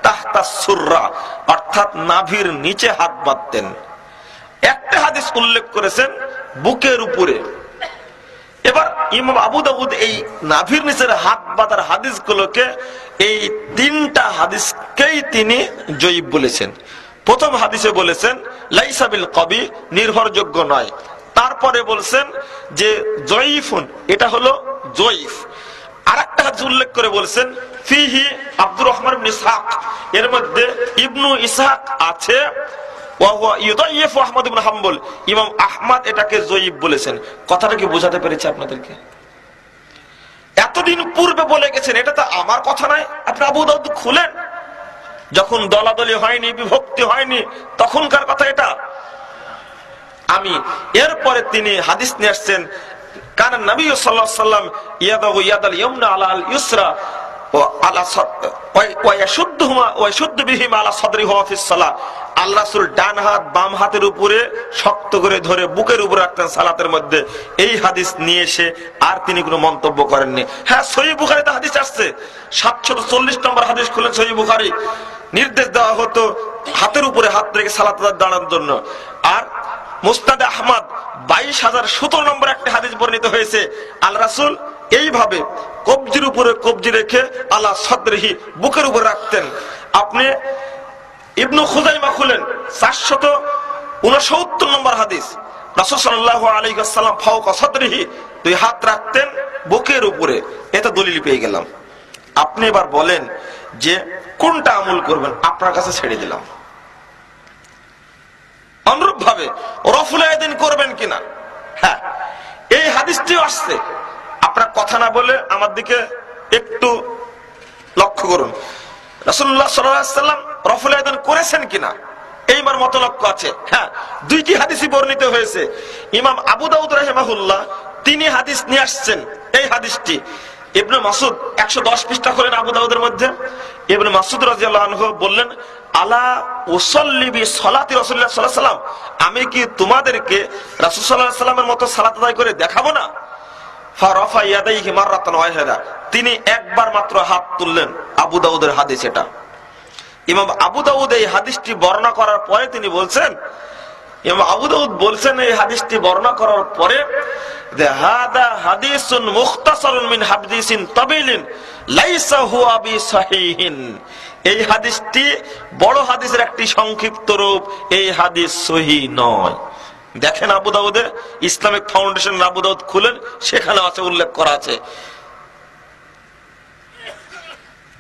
তাহতা সুররা, অর্থাৎ নাভির নিচে হাত বাঁধতেন। একটা হাদিস উল্লেখ করেছেন বুকের উপরে। এবার ইমাম আবু দাউদ এই নাভির নিচের হাত বাঁধার হাদিসগুলোকে, এই 3টা হাদিসকেই তিনি জয়ীফ বলেছেন। প্রথম হাদিসে বলেছেন লাইসা বিল কবি, নির্ভরযোগ্য নয়। তারপরে বলছেন যে জয়ীফুন, এটা হলো জয়ীফ। আরেকটা হাদিস উল্লেখ করে বলছেন ফিহি আব্দুর রহমান ইবনে ইসহাক, এর মধ্যে ইবনু ইসহাক আছে, ওয়া হুয়া ইউদাইফু আহমদ ইবনে হাম্বল, ইমাম আহমদ এটাকে জয়ীফ বলেছেন। কথাটা কি বোঝাতে পেরেছি আপনাদেরকে? এতদিন পূর্বে বলে গেছেন, এটা তো আমার কথা নয়। আপনি আবু দাউদ খুলেন, যখন দলাদলি হয়নি, বিভক্তি হয়নি, তখনকার কথা এটা। আমি এরপরে তিনি হাদিস নিয়ে আসছেন কানা নবী সাল্লাল্লাহু আলাইহি ওয়াসাল্লাম ইয়াদাহু ইয়াদাল ইয়ামনা আলা আল ইউসরা, ও আলা ওয়া ইয়াশুদ্দুহুমা ওয়া ইয়াশুদ্দু বিহিমা আলা সাদরিহি ওয়া ফিস সালাহ, আল্লাহ রাসূল ডান হাত বাম হাতের উপরে শক্ত করে ধরে বুকের উপরে রাখতেন সালাতের মধ্যে। এই হাদিস নিয়ে এসে আর তিনি কোনো মন্তব্য করেননি। হ্যাঁ, সহিহ বুখারীতে হাদিস আসছে, 740 নম্বর হাদিস খুলেন সহিহ বুখারী, নির্দেশ দেওয়া হতো হাতের উপরে হাত রেখে সালাত দাঁড়ানোর জন্য। আর মুসনাদে আহমদ 22,017 নম্বর একটা হাদিস বর্ণিত হয়েছে, আল্লাহ রাসূল এইভাবে কবজির উপরে কবজি রেখে আলা সাদরিহি বুকের উপরে রাখতেন। আপনি ইবনু খুজাইমা খুলেন 469 নম্বর হাদিস, রাসূল সাল্লাল্লাহু আলাইহি ওয়াসাল্লাম ফাওকা সাদরিহি, দুই হাত রাখতেন বুকের উপরে। এটা দলিল পেয়ে গেলাম। আপনি এবার বলেন যে কোনটা আমল করবেন, আপনার কাছে ছেড়ে দিলাম। অনুরূপ ভাবে রফুল ইয়াদাইন করবেন কিনা, হ্যাঁ এই হাদিসটিও আসছে। আপনার কথা না বলে আমার দিকে একটু লক্ষ্য করুন, রাসূলুল্লাহ সাল্লাল্লাহু আলাইহি ওয়াসাল্লাম রফুল ইয়াদাইন করেছেন কিনা এইবার মত লক্ষ্য আছে। হ্যাঁ, দুইটি হাদিসই বর্ণিত হয়েছে। ইমাম আবু দাউদ রাহিমাহুল্লাহ তিনি হাদিস নিয়ে আসছেন। এই হাদিসটি ইবনে মাসউদ 110 পৃষ্ঠা খোলেন আবু দাউদের মধ্যে। ইবনে মাসউদ রাদিয়াল্লাহু আনহু বললেন, আলা উসাল্লি বি সালাতি রাসূলুল্লাহ সাল্লাল্লাহু আলাইহি ওয়াসাল্লাম, আমি কি তোমাদেরকে রাসূল সাল্লাল্লাহু আলাইহি ওয়াসাল্লামের মতো সালাত আদায় করে দেখাবো না? ফারাফা ইয়াদাইহি মাররাতান ওয়াহিদা, তিনি একবার মাত্র হাত তুললেন। আবু দাউদের হাদিস এটা। ইমাম আবু দাউদ এই হাদিসটি বর্ণনা করার পরে তিনি বলছেন, ইমাম আবু দাউদ বলছেন এই হাদিসটি বর্ণনা করার পরে, যে হাদা হাদিসুন মুখতাসারুন মিন হাদিসিন তাবিলিন লাইসা হুয়া বিসাহিহিন, এই হাদিসটি বড় হাদিসের একটি সংক্ষিপ্ত রূপ, এই হাদিস সহিহ নয়। দেখেন আবু দাউদে, ইসলামিক ফাউন্ডেশন আবু দাউদ খুলেন, সেখানে আছে, উল্লেখ করা আছে।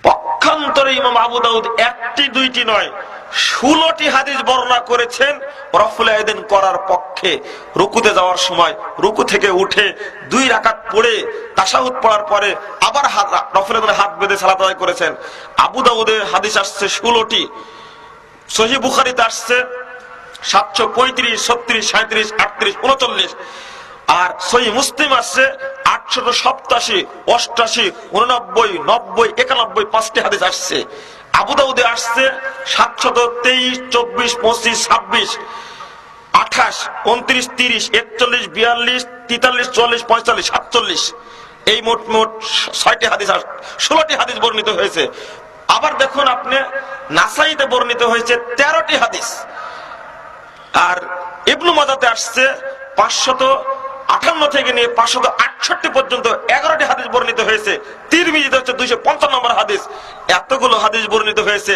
পক্ষান্তরে ইমাম আবু দাউদ একটি দুইটি নয় 16টি হাদিস বর্ণনা করেছেন রফুল ইয়াদাইন করার পক্ষে। রুকুতে যাওয়ার সময় রুকু থেকে উঠে 2 রাকাত পড়ে তাশাহুদ পড়ার পরে আবার রফুল ইয়াদাইন হাত বেঁধে সালাত আদায় করেছেন। আবু দাউদে হাদিস আসছে 16টি, সহিহ বুখারীতে আসছে 735, 36, 37, 38, 39, আর সহিহ মুসলিম আসছে 887, 88, 89, 90, 91, 5টি হাদিস আসছে। আবু দাউদে আসছে 723, 24, 25, 26, 28, 29, 30, 41, 42, 43, 44, 45, 47, এই মোট 6টি হাদিস, 16টি হাদিস বর্ণিত হয়েছে। আবার দেখুন আপনি নাসাইতে বর্ণিত হয়েছে 13টি হাদিস, আর ইবনু মাজাতে আসছে 558 থেকে নিয়ে 568 পর্যন্ত 11টি হাদিস বর্ণিত হয়েছে। তিরমিজিতে হচ্ছে 255 নম্বর হাদিস। এতগুলো হাদিস বর্ণিত হয়েছে,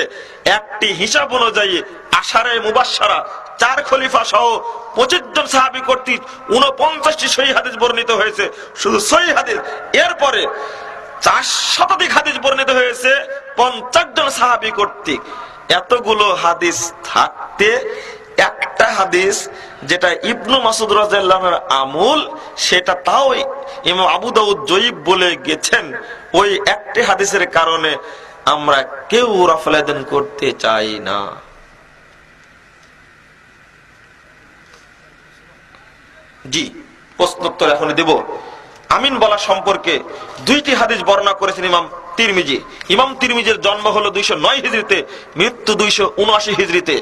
একটি হিসাব অনুযায়ী আশারে মুবাশশারা 4 খলিফা সহ 25 জন সাহাবী কর্তৃক 49টি সহিহ হাদিস বর্ণিত হয়েছে, শুধু সহিহ হাদিস। এরপরে 4 শতাধিক হাদিস বর্ণিত হয়েছে 50 জন সাহাবী কর্তৃক। এতগুলো হাদিস থাকতে একটা হাদিস যেটা ইবনু মাসউদ রাদিয়াল্লাহু আনহুর আমল, সেটা তাও ইমাম আবু দাউদ জয়ীব বলে গেছেন। ওই একটি হাদিসের কারণে আমরা কেউ রফুল ইয়াদাইন করতে চাই না। জি, প্রশ্নোত্তর এখন দেব। আমিন বলা সম্পর্কে 2টি হাদিস বর্ণনা করেছেন ইমাম তিরমিজি। ইমাম তিরমিজির জন্ম হলো 209 হিজরিতে, মৃত্যু 279 হিজরিতে।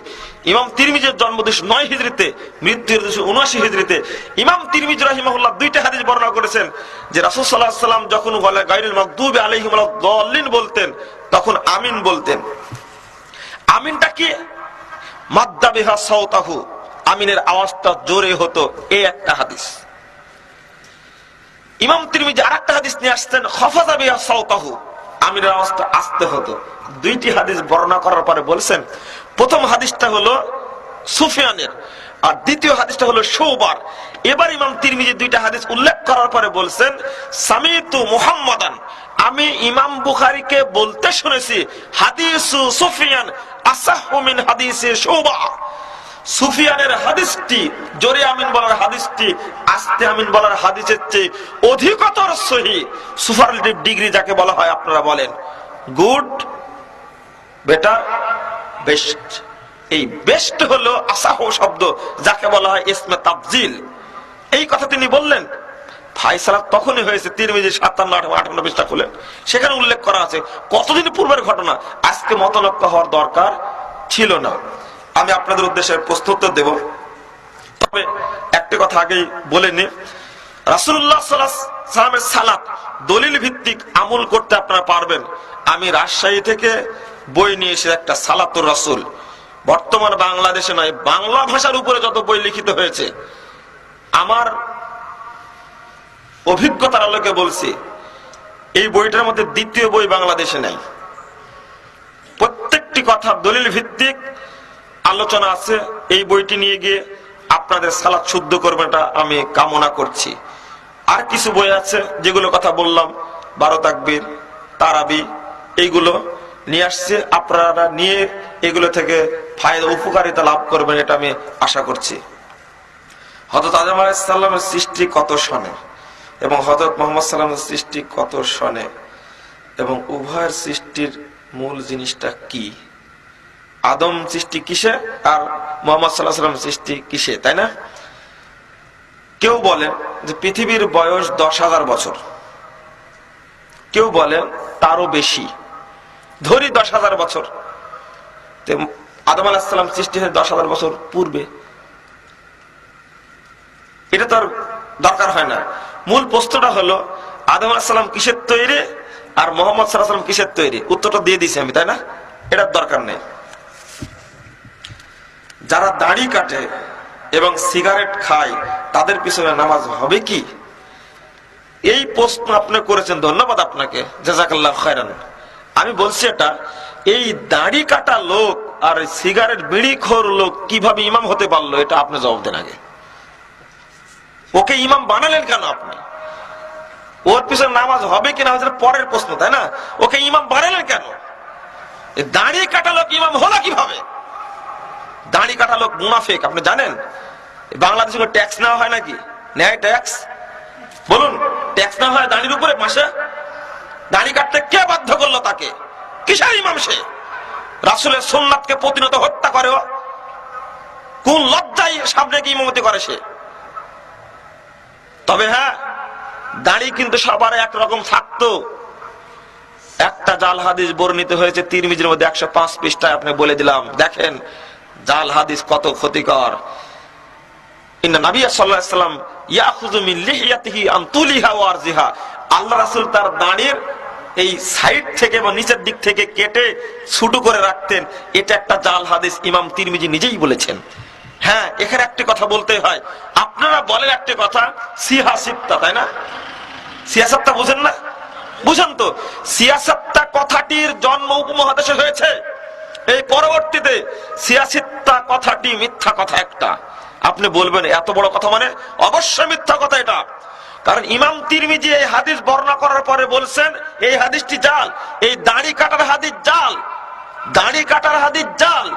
ইমাম তিরমিজির জন্ম 209 হিজরিতে, মৃত্যু 279 হিজরিতে। ইমাম তিরমিজি রাহিমাহুল্লাহ 2টা হাদিস বর্ণনা করেছেন যে রাসূল সাল্লাল্লাহু আলাইহি ওয়াসাল্লাম যখন গায়রুল মাগদুবি আলাইহিম ওয়ালাদ-দাল্লিন বলতেন, তখন আমিন বলতেন। আমিনটা কি? মাদ্দা বিহা সাওতাহু, আমিনের আওয়াজটা জোরে হতো, এই একটা হাদিস। ইমাম তিরমিজি আরেকটা হাদিস নিয়ে আসতেন, খাফাযা বিহা সাওতাহু, আমিনের আওয়াজটা আস্তে হতো। 2টি হাদিস বর্ণনা করার পরে বলছেন, প্রথম হাদিসটা হলো সুফিয়ানের, আর দ্বিতীয় হাদিসটা হলো শুবার। এবার ইমাম তিরমিজি 2টা হাদিস উল্লেখ করার পরে বলছেন, সামিতু মুহাম্মাদান, আমি ইমাম বুখারীকে বলতে শুনেছি, হাদিসু সুফিয়ান আসাহু মিন হাদিসি শুবা, সুফিয়ানের হাদিসটি, জোরে আমিন বলার হাদিসটি আস্তে আমিন বলার হাদিসের চেয়ে অধিকতর সহিহ। সুপারলেটিভ ডিগ্রি যাকে বলা হয়, আপনারা বলেন গুড, বেটার, বেস্ট। এই বেস্ট হলো আসাহু শব্দ, যাকে বলা হয় ইসমে তাফজিল। এই কথা তিনি বললেন। ফায়সালা তখনই হয়েছে। তিরমিজি 57-58 পৃষ্ঠা খুলেন, সেখানে উল্লেখ করা আছে। কতদিন পূর্বের ঘটনা, আজকে মতনৈক্য হওয়ার দরকার ছিল না। আমি আপনাদের উদ্দেশ্যে প্রস্তুত দেব, তবে একটা কথা আগেই বলে নি, রাসূলুল্লাহ সাল্লাল্লাহু আলাইহি ওয়াসাল্লামের সালাত দলিল ভিত্তিক আমল করতে আপনারা পারবেন। আমি রাজশাহী থেকে বই নিয়ে এসে একটা সালাতুর রাসূল, বর্তমান বাংলাদেশে নয়, বাংলা ভাষার উপরে যত বই লিখিত হয়েছে, আমার অভিজ্ঞতার আলোকে বলছি, এই বইটার মধ্যে দ্বিতীয় বই বাংলাদেশে নাই। প্রত্যেকটি কথা দলিল ভিত্তিক আলোচনা আছে। এই বইটি নিয়ে গিয়ে আপনাদের সালাত শুদ্ধ করবেন, এটা আমি কামনা করছি। আর কিছু বই আছে যেগুলো কথা বললাম, 12 তাকবীর, তারাবি, এইগুলো নিয়ে আসছে। আপনারা নিয়ে এগুলো থেকে ফায়দা, উপকারিতা লাভ করবেন, এটা আমি আশা করছি। হযরত আদম আলাইহিস সালামের সৃষ্টি কত সনে এবং হযরত মুহাম্মদ সাল্লাল্লাহু আলাইহি ওয়াসাল্লামের সৃষ্টি কত সনে, এবং উভয়ের সৃষ্টির মূল জিনিসটা কি? আদম সৃষ্টি কিসে আর মুহাম্মদ সাল্লাল্লাহু আলাইহি ওয়াসাল্লাম সৃষ্টি কিসে, তাই না? কেউ বলে যে পৃথিবীর বয়স 10,000 বছর, কেউ বলে তারও বেশি, ধরি 10,000 বছর। আদম আলাইহিস সালাম সৃষ্টি হয় 10,000 বছর পূর্বে, এটা তো আর দরকার হয় না। মূল প্রশ্নটা হলো আদম আলাইহিস সালাম কিসের তৈরি আর মুহাম্মদ সাল্লাল্লাহু আলাইহি ওয়াসাল্লাম কিসের তৈরি? উত্তরটা দিয়ে দিছি আমি, তাই না? এটার দরকার নেই। যারা দাড়ি কাটে এবং সিগারেট খায় তাদের পিছনে নামাজ হবে কি? এই প্রশ্ন আপনি করেছেন, ধন্যবাদ আপনাকে, জাযাকাল্লাহু খায়রান। আমি বলছি এটা, এই দাড়ি কাটা লোক আর সিগারেট বিড়িখোর লোক কিভাবে ইমাম হতে পারলো, এটা আপনি জবাব দেন আগে। ওকে ইমাম বানালেন কেন আপনি? ওর পিছনে নামাজ হবে কিনা হচ্ছে পরের প্রশ্ন, তাই না? ওকে ইমাম বানালেন কেন? দাড়ি কাটা লোক ইমাম হলো কিভাবে? দাড়ি কাটা লোক মুনাফিক, আপনি জানেন? বাংলাদেশে ট্যাক্স নেওয়া হয় নাকি? নেয় ট্যাক্স? বলুন, ট্যাক্স নেওয়া হয় দাড়ির উপরে মাসে? দাড়ি কাটতে কে বাধ্য করলো তাকে? কিসের ইমাম সে? রাসূলের সুন্নাতকে প্রতিনিয়ত হত্যা করে। কোন লজ্জায় সামনে কি ইমামতি করে সে? তবে হ্যাঁ, দাড়ি কিন্তু সবার একরকম থাকতো। একটা জাল হাদিস বর্ণিত হয়েছে তিরমিজির মধ্যে 105 পৃষ্ঠায়, আপনি বলে দিলাম, দেখেন জাল হাদিস কত ক্ষতিকর। ইন্না নবী সাল্লাল্লাহু আলাইহি ওয়াসাল্লাম ইয়াখুযু মিন লিহিয়াতিহি আন তুলিহা ওয়া আরজিহা, আল্লাহ রাসূল তার দাড়ির এই সাইড থেকে বা নিচের দিক থেকে কেটে ছোট করে রাখতেন। এটা একটা জাল হাদিস, ইমাম তিরমিজি নিজেই বলেছেন। হ্যাঁ, এখানে একটা কথা বলতে হয়, আপনারা বলেন একটা কথা সিয়াসাত্তা, তাই না? সিয়াসাত্তা বুঝেন না? বুঝেন তো। সিয়াসাত্তা কথাটির জন্ম উপমহাদেশে হয়েছে, এই পরবর্তীতে সিয়াসিত্তা কথাটি মিথ্যা কথা একটা। আপনি বলবেন এত বড় কথা, মানে অবশ্যই মিথ্যা কথা এটা। কারণ ইমাম তিরমিজি এই হাদিস বর্ণনা করার পরে বলছেন এই হাদিসটি জাল, এই দাড়ি কাটার হাদিস জাল, দাড়ি কাটার হাদিস জাল।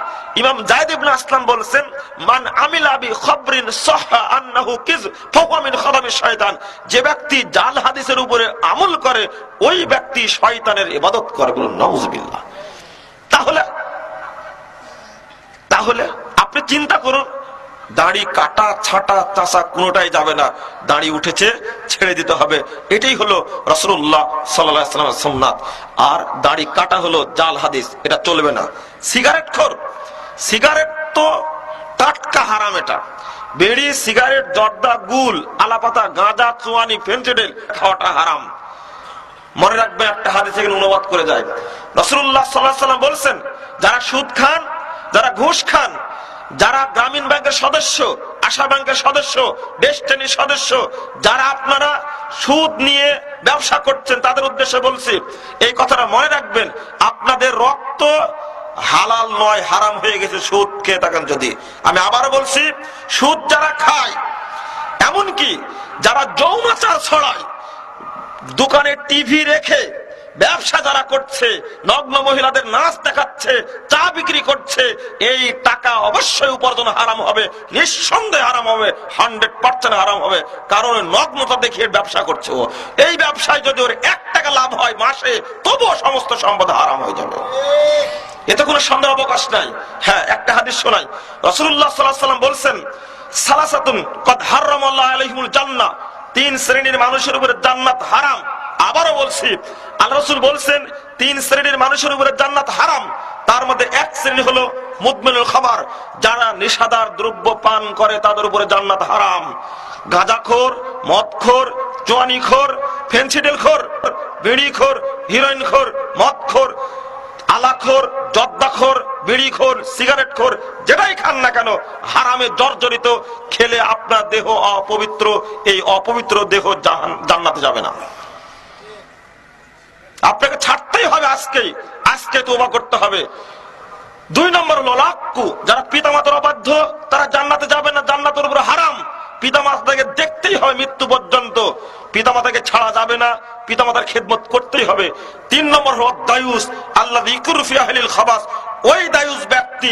ইমাম যায়েদ ইবনে আসলাম বলছেন, মান আমিলা বি খবরিন সাহহা আন্নাহু কিজ ফাহুয়া মিন খাদামিশ শয়তান, যে ব্যক্তি জাল হাদিসের উপরে আমল করে ওই ব্যক্তি শয়তানের ইবাদত করে। বলুন নাউযুবিল্লাহ। তাহলে আপনি চিন্তা করুন, দাড়ি কাটা ছাটা চাষা কোনোটাই যাবে না, দাড়ি উঠেছে ছেড়ে দিতে হবে, এটাই হলো রাসূলুল্লাহ সাল্লাল্লাহু আলাইহি ওয়াসাল্লামের সুন্নাত। আর দাড়ি কাটা হলো জাল হাদিস, এটা চলবে না। সিগারেট খোর, সিগারেট তো টাটকা হারাম। এটা বিড়ি, সিগারেট, জর্দা, গুল, আলাপাতা, গাঁজা, চুয়ানি, ফেন্সিডিল খাওয়াটা হারাম। মনে রাখবেন, একটা হাদিস এখানে অনুবাদ করে যায়, রাসূলুল্লাহ সাল্লাল্লাহু আলাইহি ওয়াসাল্লাম বলছেন, যারা সুদ খান, যারা ঘুষ খান, যারা গ্রামীণ ব্যাংকের সদস্য, আশা ব্যাংকের সদস্য, ডেস্টিনির সদস্য, যারা আপনারা সুদ নিয়ে ব্যবসা করছেন, তাদের উদ্দেশ্যে বলছি এই কথাটা মনে রাখবেন, আপনাদের রক্ত হালাল নয়, হারাম হয়ে গেছে সুদ খেয়ে থাকেন যদি। আমি আবার বলছি, সুদ যারা খায়, এমনকি যারা যৌনাচার ছড়ায়, দোকানে টিভি রেখে ব্যবসা যারা করছে, নগ্ন মহিলাদের নাচ দেখাচ্ছে, চা বিক্রি করছে, এই টাকা অবশ্যই উপার্জন হারাম হবে, নিঃসন্দেহে হারাম হবে, 100% হারাম হবে। কারণ নগ্নতা দেখিয়ে ব্যবসা করছে ও। এই ব্যবসায় যদি ওর 1 টাকা লাভ হয় মাসে, তবুও সমস্ত সম্পদ হারাম হয়ে যাবে, এতে কোনো সন্দেহ অবকাশ নাই। হ্যাঁ, একটা হাদিস শোনাই, রাসূলুল্লাহ সাল্লাল্লাহু আলাইহি ওয়াসাল্লাম বলছেন, সালাসাতুন কদ হারামাল্লাহু আলাইহিমুল জান্নাহ, তিন শ্রেণীর মানুষের উপরে জান্নাত হারাম। আবারও বলছি, আল্লাহ রাসূল বলছেন তিন শ্রেণীর মানুষের উপরে জান্নাত হারাম। তার মধ্যে এক শ্রেণী হলো মুদমিনুল খাবার, যারা নেশাদার দ্রব্য পান করে তাদের উপরে জান্নাত হারাম। গাঁজাখোর, মদখোর, জোয়ানিখোর, ফেন্সিডিলখোর, বিড়িখোর, হিরোইনখোর, মদখোর, আলাখোর, জর্দাখোর, বিড়িখোর, সিগারেটখোর, যেটাই খান না কেন হারামে জর্জরিত, খেলে আপনার দেহ অপবিত্র, এই অপবিত্র দেহ জান্নাতে যাবে না। আপনাকে ছাড়তেই হবে আজকে তওবা করতে হবে। 2 নম্বর হলো লাক্কু, যারা পিতামাতার অবাধ্য তারা জান্নাতে যাবে না, জান্নাতের উপর হারাম। পিতামাতাকে দেখতেই হবে মৃত্যু পর্যন্ত, পিতামাতাকে ছাড়া যাবে না, পিতামাতার খেদমত করতেই হবে। 3 নম্বর হলো দায়ুস, আল্লাযী ইয়াকুরু ফি আহলিল খাবাস, ওই দায়ুস ব্যক্তি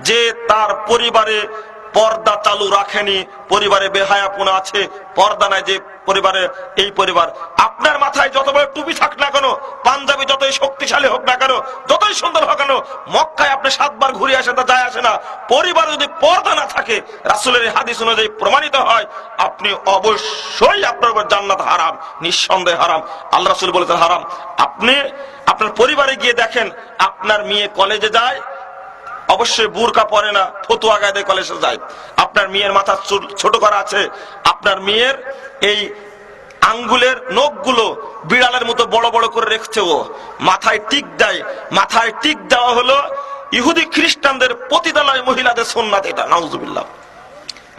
যে তার পরিবারে পর্দা চালু রাখেনি, পরিবারে বেহায়াপনা আছে, পর্দা নাই যে পরিবারে, এই পরিবার আপনার মাথায় যত বড় টুপি থাক না কেন, পাঞ্জাবি যতই শক্তিশালী হোক না কেন, যতই সুন্দর হোক কেন, মক্কায় আপনি 7 বার ঘুরে আসেন তা যায় আসে না, পরিবারে যদি পর্দা না থাকে, রাসূলের হাদিস অনুযায়ী প্রমাণিত হয়, আপনি অবশ্যই আপনার উপর জান্নাত হারাম, নিঃসন্দেহে হারাম। আল্লাহ রাসূল বলেছেন হারাম। আপনি আপনার পরিবারে গিয়ে দেখেন, আপনার মেয়ে কলেজে যায়, অবশ্যই বুরকা পরে না, ফতুয়া গায়ে কলেজে যায়। আপনার মেয়ের মাথা ছোট করা আছে, আপনার মেয়ের এই আঙ্গুলের নখগুলো বিড়ালের মতো বড় বড় করে রেখেছে, ও মাথায় টিক দেয়। মাথায় টিক দেওয়া হলো ইহুদি খ্রিস্টানদের পতিতালয় মহিলাদের সুন্নাত, এটা নাউজুবিল্লাহ,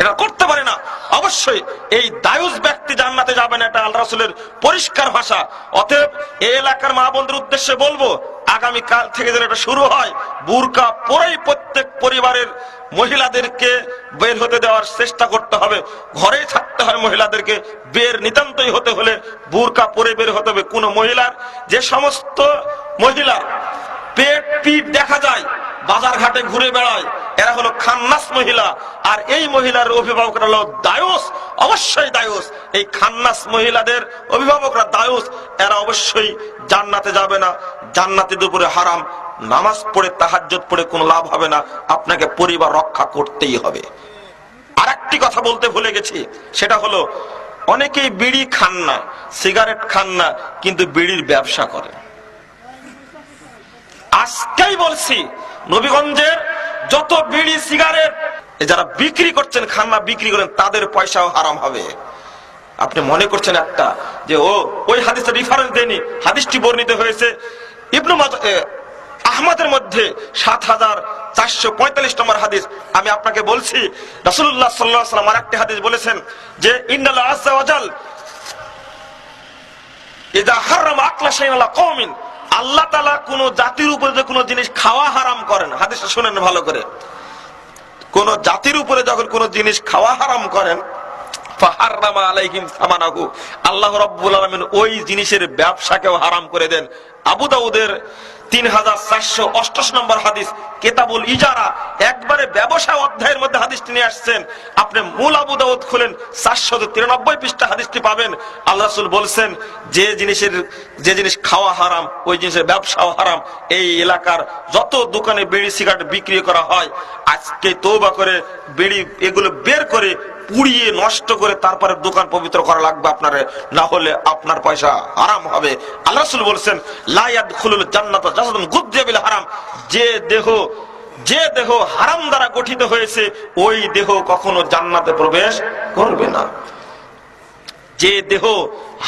এটা করতে পারে না। অবশ্যই এই দায়ুস ব্যক্তি জান্নাতে যাবে না, এটা আল্লাহ রাসূলের পরিষ্কার ভাষা। অতএব এই এলাকার মা বোনদের উদ্দেশ্যে বলবো, আগামী কাল থেকে যেন এটা শুরু হয়, বুরকা পরেই প্রত্যেক পরিবারের মহিলাদেরকে বের হতে দেওয়ার চেষ্টা করতে হবে। ঘরেই থাকতে হয় মহিলাদেরকে, বের নিতান্তই হতে হলে বুরকা পরে বের হতে হবে। কোন মহিলার, যে সমস্ত মহিলা পেট পিঠ দেখা যায়, বাজার ঘাটে ঘুরে বেড়ায়, এরা হলো খান্নাস মহিলা। আর এই মহিলার অভিভাবকরা হলো দায়ুস, অবশ্যই দায়ুস। এই খান্নাস মহিলাদের অভিভাবকরা দায়ুস, এরা অবশ্যই জান্নাতে যাবে না, জান্নাতের উপরে হারাম। নামাজ পড়ে, তাহাজ্জুদ পড়ে কোনো লাভ হবে না, আপনাকে পরিবার রক্ষা করতেই হবে। আর একটি কথা বলতে ভুলে গেছি, সেটা হলো অনেকেই বিড়ি খান না, সিগারেট খান না, কিন্তু বিড়ির ব্যবসা করে। আজকেই বলছি, নবীগঞ্জের যত বিড়ি সিগারেট যারা বিক্রি করছেন, খান্না বিক্রি করেন, তাদের পয়সাও হারাম হবে। আপনি মনে করছেন একটা যে ওই হাদিসের রেফারেন্স দেনি, হাদিসটি বর্ণিত হয়েছে ইবনে আহমদের মধ্যে ৭৪৪৫ নম্বর হাদিস। আমি আপনাকে বলছি, রাসূলুল্লাহ সাল্লাল্লাহু আলাইহি ওয়াসাল্লাম আরেকটি হাদিস বলেছেন যে ইন্নাল্লাহ আযজা ওয়া জাল ইযা হারামা আকলা শাইইন আলা কওমিন, আল্লাহ তাআলা কোন জাতির উপরে যে কোন জিনিস খাওয়া হারাম করেন, হাদিসটা শুনেন ভালো করে, কোন জাতির উপরে যখন কোন জিনিস খাওয়া হারাম করেন, ফাহাররামা আলাইহিম সামানাহু, আল্লাহ রাব্বুল আলামিন ওই জিনিসের ব্যবসাকেও হারাম করে দেন। আবু দাউদের 3488 নম্বর হাদিস, কিতাবুল ইজারা, একবারে ব্যবসা অধ্যায়ের মধ্যে হাদিসটি নিয়ে আসছেন। আপনি মূল আবু দাউদ খুলেন, 493 পৃষ্ঠা হাদিসটি পাবেন। আল্লাহ রাসূল বলছেন, যে জিনিস খাওয়া হারাম, ওই জিনিসের ব্যবসাও হারাম। এই এলাকার যত দোকানে বিড়ি সিগারেট বিক্রি করা হয়, আজকে তওবা করে বিড়ি এগুলো বের করে পুড়িয়ে নষ্ট করে তারপরে দোকান পবিত্র করা লাগবে আপনার, না হলে আপনার পয়সা হারাম হবে। আল্লাহ রাসূল বলেছেন, লা ইয়াদখুলুল জান্নাতা জাসাদুন গুযযা বিল হারাম, যে দেহ হারাম দ্বারা গঠিত হয়েছে, ওই দেহ কখনো জান্নাতে প্রবেশ করবে না। যে দেহ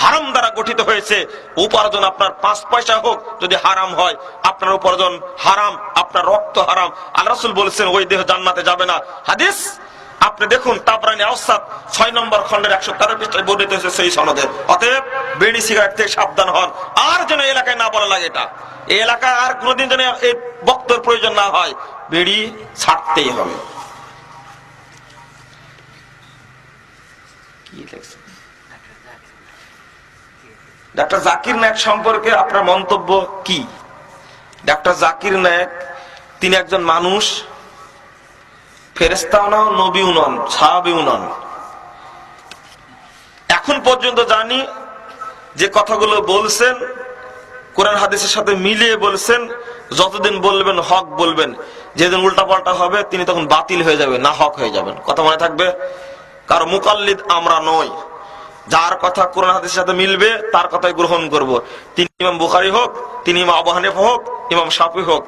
হারাম দ্বারা গঠিত হয়েছে, উপার্জন আপনার 5 পয়সা হোক, যদি হারাম হয়, আপনার উপার্জন হারাম, আপনার রক্ত হারাম, আল্লাহ রাসূল বলেছেন ওই দেহ জান্নাতে যাবে না। হাদিস আপনি দেখুন, তাবরানী আওসাত 6 নম্বর খণ্ডের 113 পৃষ্ঠায় বর্ণিত হয়েছে সেই সনদে। অতএব বিড়ি সিগারেট থেকে সাবধান হন। আর যেন এলাকায় না বলা লাগে, এটা এই এলাকায় আর কোনোদিন যেন এই বক্তব্যের প্রয়োজন না হয়, বিড়ি ছাড়তেই হবে। কি লেখছে ডাক্তার জাকির নায়েক সম্পর্কে আপনার মন্তব্য কি? ডাক্তার জাকির নায়েক, তিনি একজন মানুষ, ফেরেশতাও নন, নবীও নন, সাহাবীও নন। এখন পর্যন্ত জানি যে কথাগুলো বলছেন কোরআন হাদিসের সাথে মিলিয়ে বলছেন। যতদিন বলবেন হক বলবেন, যেদিন উল্টাপাল্টা হবে তিনি তখন বাতিল হয়ে যাবেন, না হক হয়ে যাবেন। কথা মনে থাকবে, কারো মুকাল্লিদ আমরা নই, যার কথা কোরআন হাদিসের সাথে মিলবে তার কথাই গ্রহণ করব। তিনি ইমাম বুখারী হোক, তিনি ইমাম আবু হানিফা হোক, ইমাম শাফি হোক,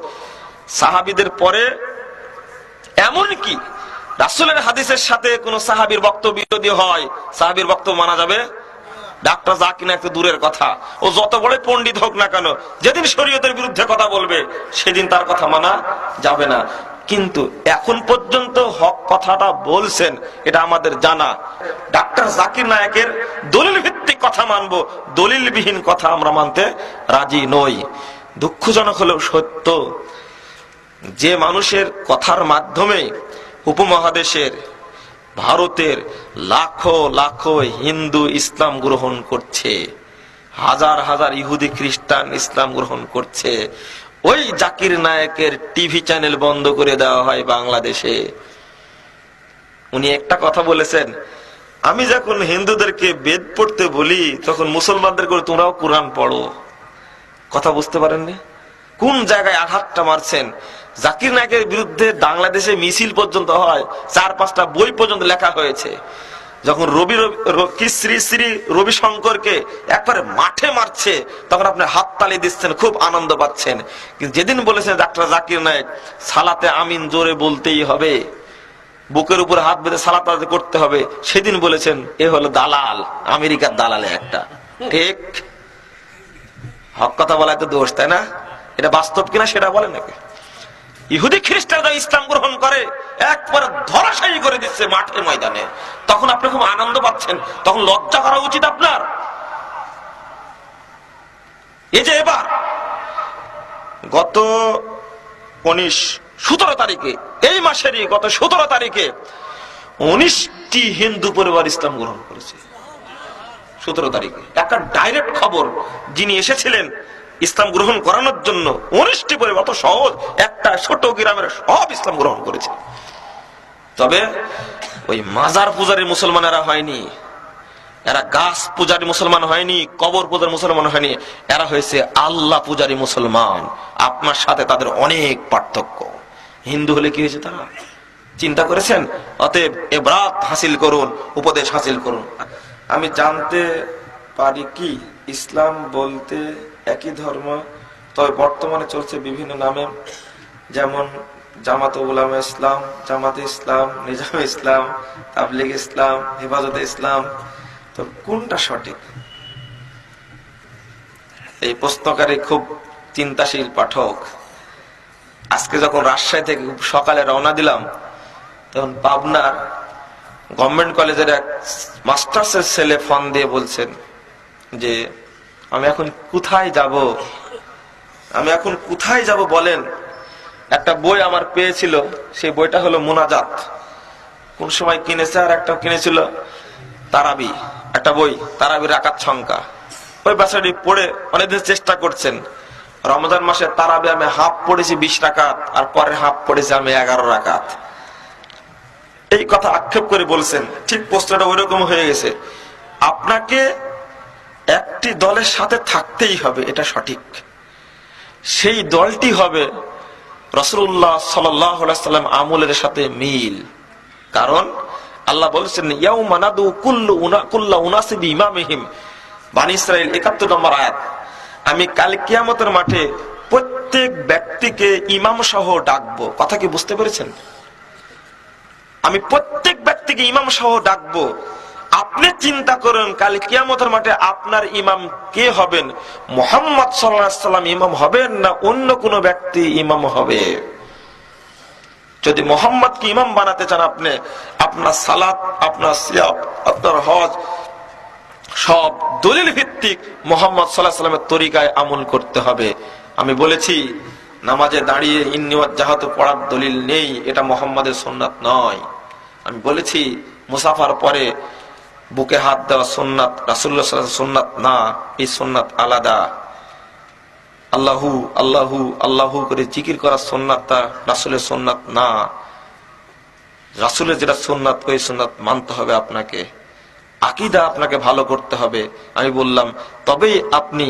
সাহাবীদের পরে এমনকি রাসূলের হাদিসের সাথে কোন সাহাবীর বক্তব্য বিরোধী হয়, সাহাবীর বক্তব্য মানা যাবে? ডাক্তার জাকির নায়েক তো দূরের কথা, ও যত বড় পণ্ডিত হোক না কেন, যেদিন শরীয়তের বিরুদ্ধে কথা বলবে সেদিন তার কথা মানা যাবে না। কিন্তু এখন পর্যন্ত হক কথাটা বলছেন, এটা আমাদের জানা। ডাক্তার জাকির নায়েকের দলিল ভিত্তিক কথা মানবো, দলিলবিহীন কথা আমরা মানতে রাজি নই। দুঃখজনক হলেও সত্য, যে মানুষের কথার মাধ্যমে উপমহাদেশের ভারতের লাখো লাখো হিন্দু ইসলাম গ্রহণ করছে, হাজার হাজার ইহুদি খ্রিস্টান ইসলাম গ্রহণ করছে, ওই জাকির নায়েকের টিভি চ্যানেল বন্ধ করে দেওয়া হয় বাংলাদেশে। উনি একটা কথা বলেছেন, আমি যখন হিন্দুদেরকে বেদ পড়তে বলি তখন মুসলমানদের করে তোমরাও কোরআন পড়ো। কথা বুঝতে পারেননি কোন জায়গায় আঘাতটা মারছেন। জাকির নায়েকের বিরুদ্ধে বাংলাদেশে মিছিল পর্যন্ত হয়, 4-5টা বই পর্যন্ত লেখা হয়েছে। যখন শ্রী শ্রী রবিশঙ্করকে একবারে মাঠে মারছে তখন আপনি হাততালি দিচ্ছেন, খুব আনন্দ পাচ্ছেন। কিন্তু যেদিন বলেছেন ডাক্তার জাকির নায়েক সালাতে আমিন জোরে বলতেই হবে, বুকের উপর হাত বেঁধে সালাত করতে হবে, সেদিন বলেছেন এ হলো দালাল, আমেরিকার দালালে একটা। ঠিক হক কথা বলায় তো দোষ, তাই না? এটা বাস্তব কিনা সেটা বলে নাকি? ইহুদি খ্রিস্টানরা ইসলাম গ্রহণ করে একবারে ধরাশায়ী করে দিচ্ছে মাঠে ময়দানে, তখন আপনি খুব আনন্দ পাচ্ছেন, তখন লজ্জা করা উচিত আপনার। এই যে এবার গত 17 তারিখে, এই মাসেরই গত 17 তারিখে 19টি হিন্দু পরিবার ইসলাম গ্রহণ করেছে। 17 তারিখে একটা ডাইরেক্ট খবর, যিনি এসেছিলেন ইসলাম গ্রহণ করানোর জন্য 19টি পরিবার, অত সহজ একটা ছোট গ্রামের সব ইসলাম গ্রহণ করেছে। তবে ওই মাজার পূজারী মুসলমানেরা হয়নি, এরা গাছ পূজারী মুসলমান হয়নি, কবর পূজার মুসলমান হয়নি, এরা হয়েছে আল্লাহ পূজারী মুসলমান। আপনার সাথে তাদের অনেক পার্থক্য। হিন্দু হলে কি হয়েছে তারা চিন্তা করেছেন? অতএব ইবরাত হাসিল করুন, উপদেশ হাসিল করুন। আমি জানতে পারি কি ইসলাম বলতে একই ধর্ম, তবে বর্তমানে চলছে বিভিন্ন নামে, যেমন জামাতে উলামা ইসলাম, জামাতে ইসলাম, নিজামে ইসলাম, তাবলিগ ইসলাম, হেফাজতে ইসলাম, তো কোনটা সঠিক? এই প্রশ্নকারী খুব চিন্তাশীল পাঠক। আজকে যখন রাজশাহী থেকে সকালে রওনা দিলাম, তখন পাবনার গভর্নমেন্ট কলেজের এক মাস্টার্সের ছেলে ফোন দিয়ে বলছেন যে আমি এখন কোথায় যাব বলেন। একটা বই আমার পেয়েছিল, সেই বইটা হলো মুনাজাত, কোন সময় কিনেছে, আর একটা কিনেছিল তারাবি, একটা বই তারাবির রাকাত সংখ্যা। ওই বাচ্চাটি পড়ে অনেকদিন চেষ্টা করছেন। রমজান মাসে তারাবি আমি হাফ পড়েছি 20 রাকাত, আর পরের হাফ পড়েছি আমি 11 রাকাত। এই কথা আক্ষেপ করে বলছেন। ঠিক প্রশ্নটা ওইরকম হয়ে গেছে। আপনাকে একটি দলের সাথে থাকতেই হবে, এটা সঠিক। সেই দলটি হবে রাসূলুল্লাহ সাল্লাল্লাহু আলাইহি সাল্লাম আমলের সাথে মিল। কারণ আল্লাহ বলেছেন ইয়াউমা নাদু কুল্লু উনাসি বিইমামিহিম, বনী ইসরাইল 71 নম্বর আয়াত। আমি কাল কিয়ামতের মাঠে প্রত্যেক ব্যক্তিকে ইমাম সহ ডাকবো। কথা কি বুঝতে পেরেছেন? আমি প্রত্যেক ব্যক্তিকে ইমাম সহ ডাকবো। আপনি চিন্তা করেন কাল কিয়ামতের মাঠে আপনার ইমাম কে হবেন? মুহাম্মদ সাল্লাল্লাহু আলাইহি সাল্লাম ইমাম হবেন না অন্য কোন ব্যক্তি ইমাম হবে? যদি মুহাম্মদকে ইমাম বানাতে চান আপনি, আপনার সালাত, আপনার সিয়াম, আপনার হজ সব দলিল ভিত্তিক মুহাম্মদ সাল্লাল্লাহু আলাইহি সাল্লামের তরিকায় আমল করতে হবে। আমি বলেছি নামাজে দাঁড়িয়ে ইন্নী ওয়াজ্জাহাতু পড়ার দলিল নেই, এটা মুহাম্মাদের সুন্নাত নয়। আমি বলেছি মুসাফার পরে বুকে হাত দেওয়া সুন্নাত, রাসূলুল্লাহ সাল্লাল্লাহু আলাইহি ওয়াসাল্লাম সুন্নাত না, এই সুন্নাত আলাদা। আল্লাহু আল্লাহু আল্লাহু করে জিকির করা সুন্নাতটা রাসূলের সুন্নাত না। রাসূলের যেটা সুন্নাত ওই সুন্নাত মানতে হবে আপনাকে। আকীদা আপনাকে ভালো করতে হবে। আমি বললাম তবেই আপনি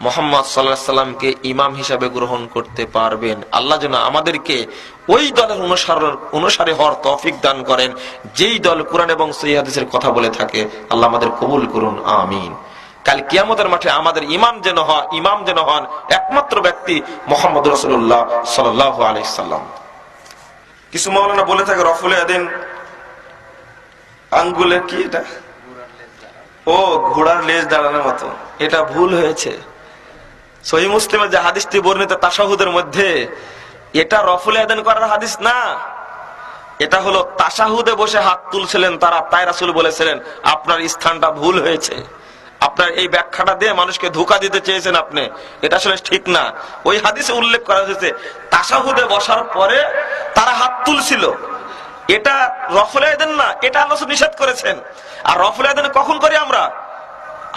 মুহাম্মদ সাল্লাল্লাহু আলাইহি সাল্লামকে ইমাম হিসাবে গ্রহণ করতে পারবেন। আল্লাহ যেন আমাদেরকে ওই দলের অনুসারী হওয়ার তৌফিক দান করেন যেই দল কোরআন এবং সহিহ হাদিসের কথা বলে থাকে। আল্লাহ আমাদের কবুল করুন, আমিন। কাল কিয়ামতের মাঠে আমাদের ইমাম যেন হন একমাত্র ব্যক্তি মুহাম্মদ রাসূলুল্লাহ সাল্লাল্লাহু আলাইহি সাল্লাম। কিছু মাওলানা বলে থাকে রফুল ইয়াদিন আঙ্গুলে কি এটা, ও ঘোড়ার লেজ দাঁড়ানোর মতো, এটা ভুল হয়েছে। সহিহ মুসলিমের যে হাদিসটি বর্ণিত তাশাহুদের মধ্যে, এটা রফুল ইয়াদিন করার হাদিস না, এটা হলো তাশাহুদে বসে হাত তুলছিলেন তারা, তাই রাসূল বলেছিলেন আপনার স্থানটা ভুল হয়েছে, আপনার এই ব্যাখ্যাটা দিয়ে মানুষকে ধোঁকা দিতে চেয়েছেন আপনি, এটা আসলে ঠিক না। ওই হাদিসে উল্লেখ করা হয়েছে তাশাহুদে বসার পরে তারা হাত তুলছিল, এটা রফুল ইয়াদিন না, এটা আল্লাহ নিষেধ করেছেন। আর রফুল ইয়াদিন কখন করি আমরা?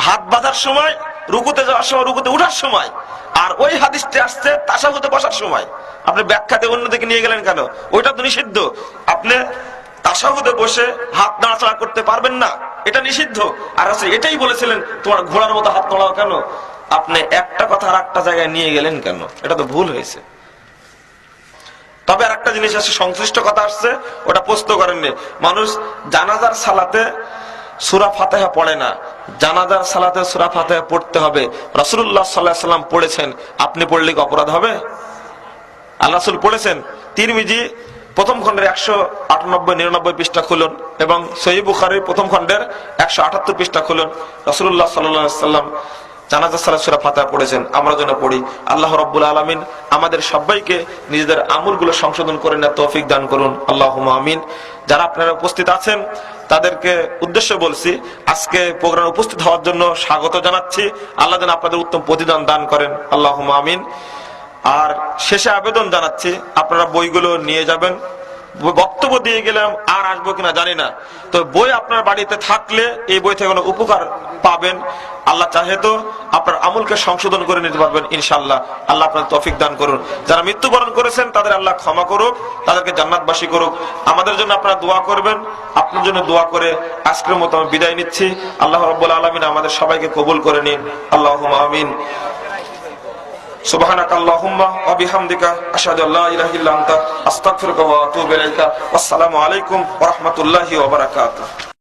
হাত বাঁধার সময়, রুকুতে যাওয়ার সময়, রুকুতে উঠার সময়। আর ওই হাদিসটি আসছে তাশাহুদে বসার সময়। আপনি ব্যাখ্যাতে অন্যদিকে নিয়ে গেলেন কেন? ওইটা তো নিষিদ্ধ। আপনি তাশাহুদে বসে হাত নাড়াচাড়া করতে পারবেন না, এটা নিষিদ্ধ। আর রাসূল এটাই বলেছিলেন তোমার ঘোড়ার মতো হাত নাড়াও কেন? আপনি একটা কথা আর একটা জায়গায় নিয়ে গেলেন কেন? এটা তো ভুল হয়েছে। তবে আর একটা জিনিস আছে, সংশ্লিষ্ট কথা আসছে, ওটা প্রশ্ন করেননি। মানুষ জানাজার সালাতে সূরা ফাতিহা পড়ে না, জানাজার সালাতে সূরা ফাতিহা পড়তে হবে। রাসূলুল্লাহ সাল্লাল্লাহু আলাইহি ওয়াসাল্লাম পড়েছেন, আপনি পড়লে কি অপরাধ হবে? আল্লাহ রাসূল পড়েছেন। তিরমিজি প্রথম খণ্ডের 198-99 পৃষ্ঠা খুলুন এবং সহিহ বুখারীর প্রথম খণ্ডের 178 পৃষ্ঠা খুলুন। রাসূলুল্লাহ সাল্লাল্লাহু আলাইহি ওয়াসাল্লাম জানাজার সালাতে সূরা ফাতিহা পড়েছেন, আমরা যেন পড়ি। আল্লাহ রাব্বুল আলামিন আমাদের সবাইকে নিজেদের আমলগুলো সংশোধন করে নেওয়ার তৌফিক দান করুন, আল্লাহুম্মা আমিন। যারা আপনারা উপস্থিত আছেন তাদেরকে উদ্দেশ্য বলছি, আজকে প্রোগ্রামে উপস্থিত হওয়ার জন্য স্বাগত জানাচ্ছি। আল্লাহ যেন আপনাদের উত্তম প্রতিদান দান করেন, আল্লাহুম্মা আমিন। আর শেষে আবেদন জানাচ্ছি, আপনারা বইগুলো নিয়ে যাবেন। বক্তব্য দিয়ে গেলাম আর আসবো কিনা জানি না, তো বই আপনার বাড়িতে থাকলে এই বই থেকে কোনো উপকার পাবেন। আল্লাহ চাহে তো আপনার আমলকে সংশোধন করে নিতে পারবেন ইনশাআল্লাহ। আল্লাহ আপনার তৌফিক দান করুন। যারা মৃত্যুবরণ করেছেন তাদের আল্লাহ ক্ষমা করুক, তাদেরকে জান্নাতবাসী করুক। আমাদের জন্য আপনারা দোয়া করবেন, আপনার জন্য দোয়া করে আজকের মতো আমি বিদায় নিচ্ছি। আল্লাহ রাব্বুল আলামিন আমাদের সবাইকে কবুল করে নিন, আল্লাহুম্মা আমিন। সুবহানাকাল্লাহুম্মা ওয়া বিহামদিকা আশহাদু আল্লা ইলাহা ইল্লা আনতা আস্তাগফিরুকা ওয়া আতুবু ইলাইকা। আসসালামু আলাইকুম ওয়া রাহমাতুল্লাহি ওয়া বারাকাতুহু।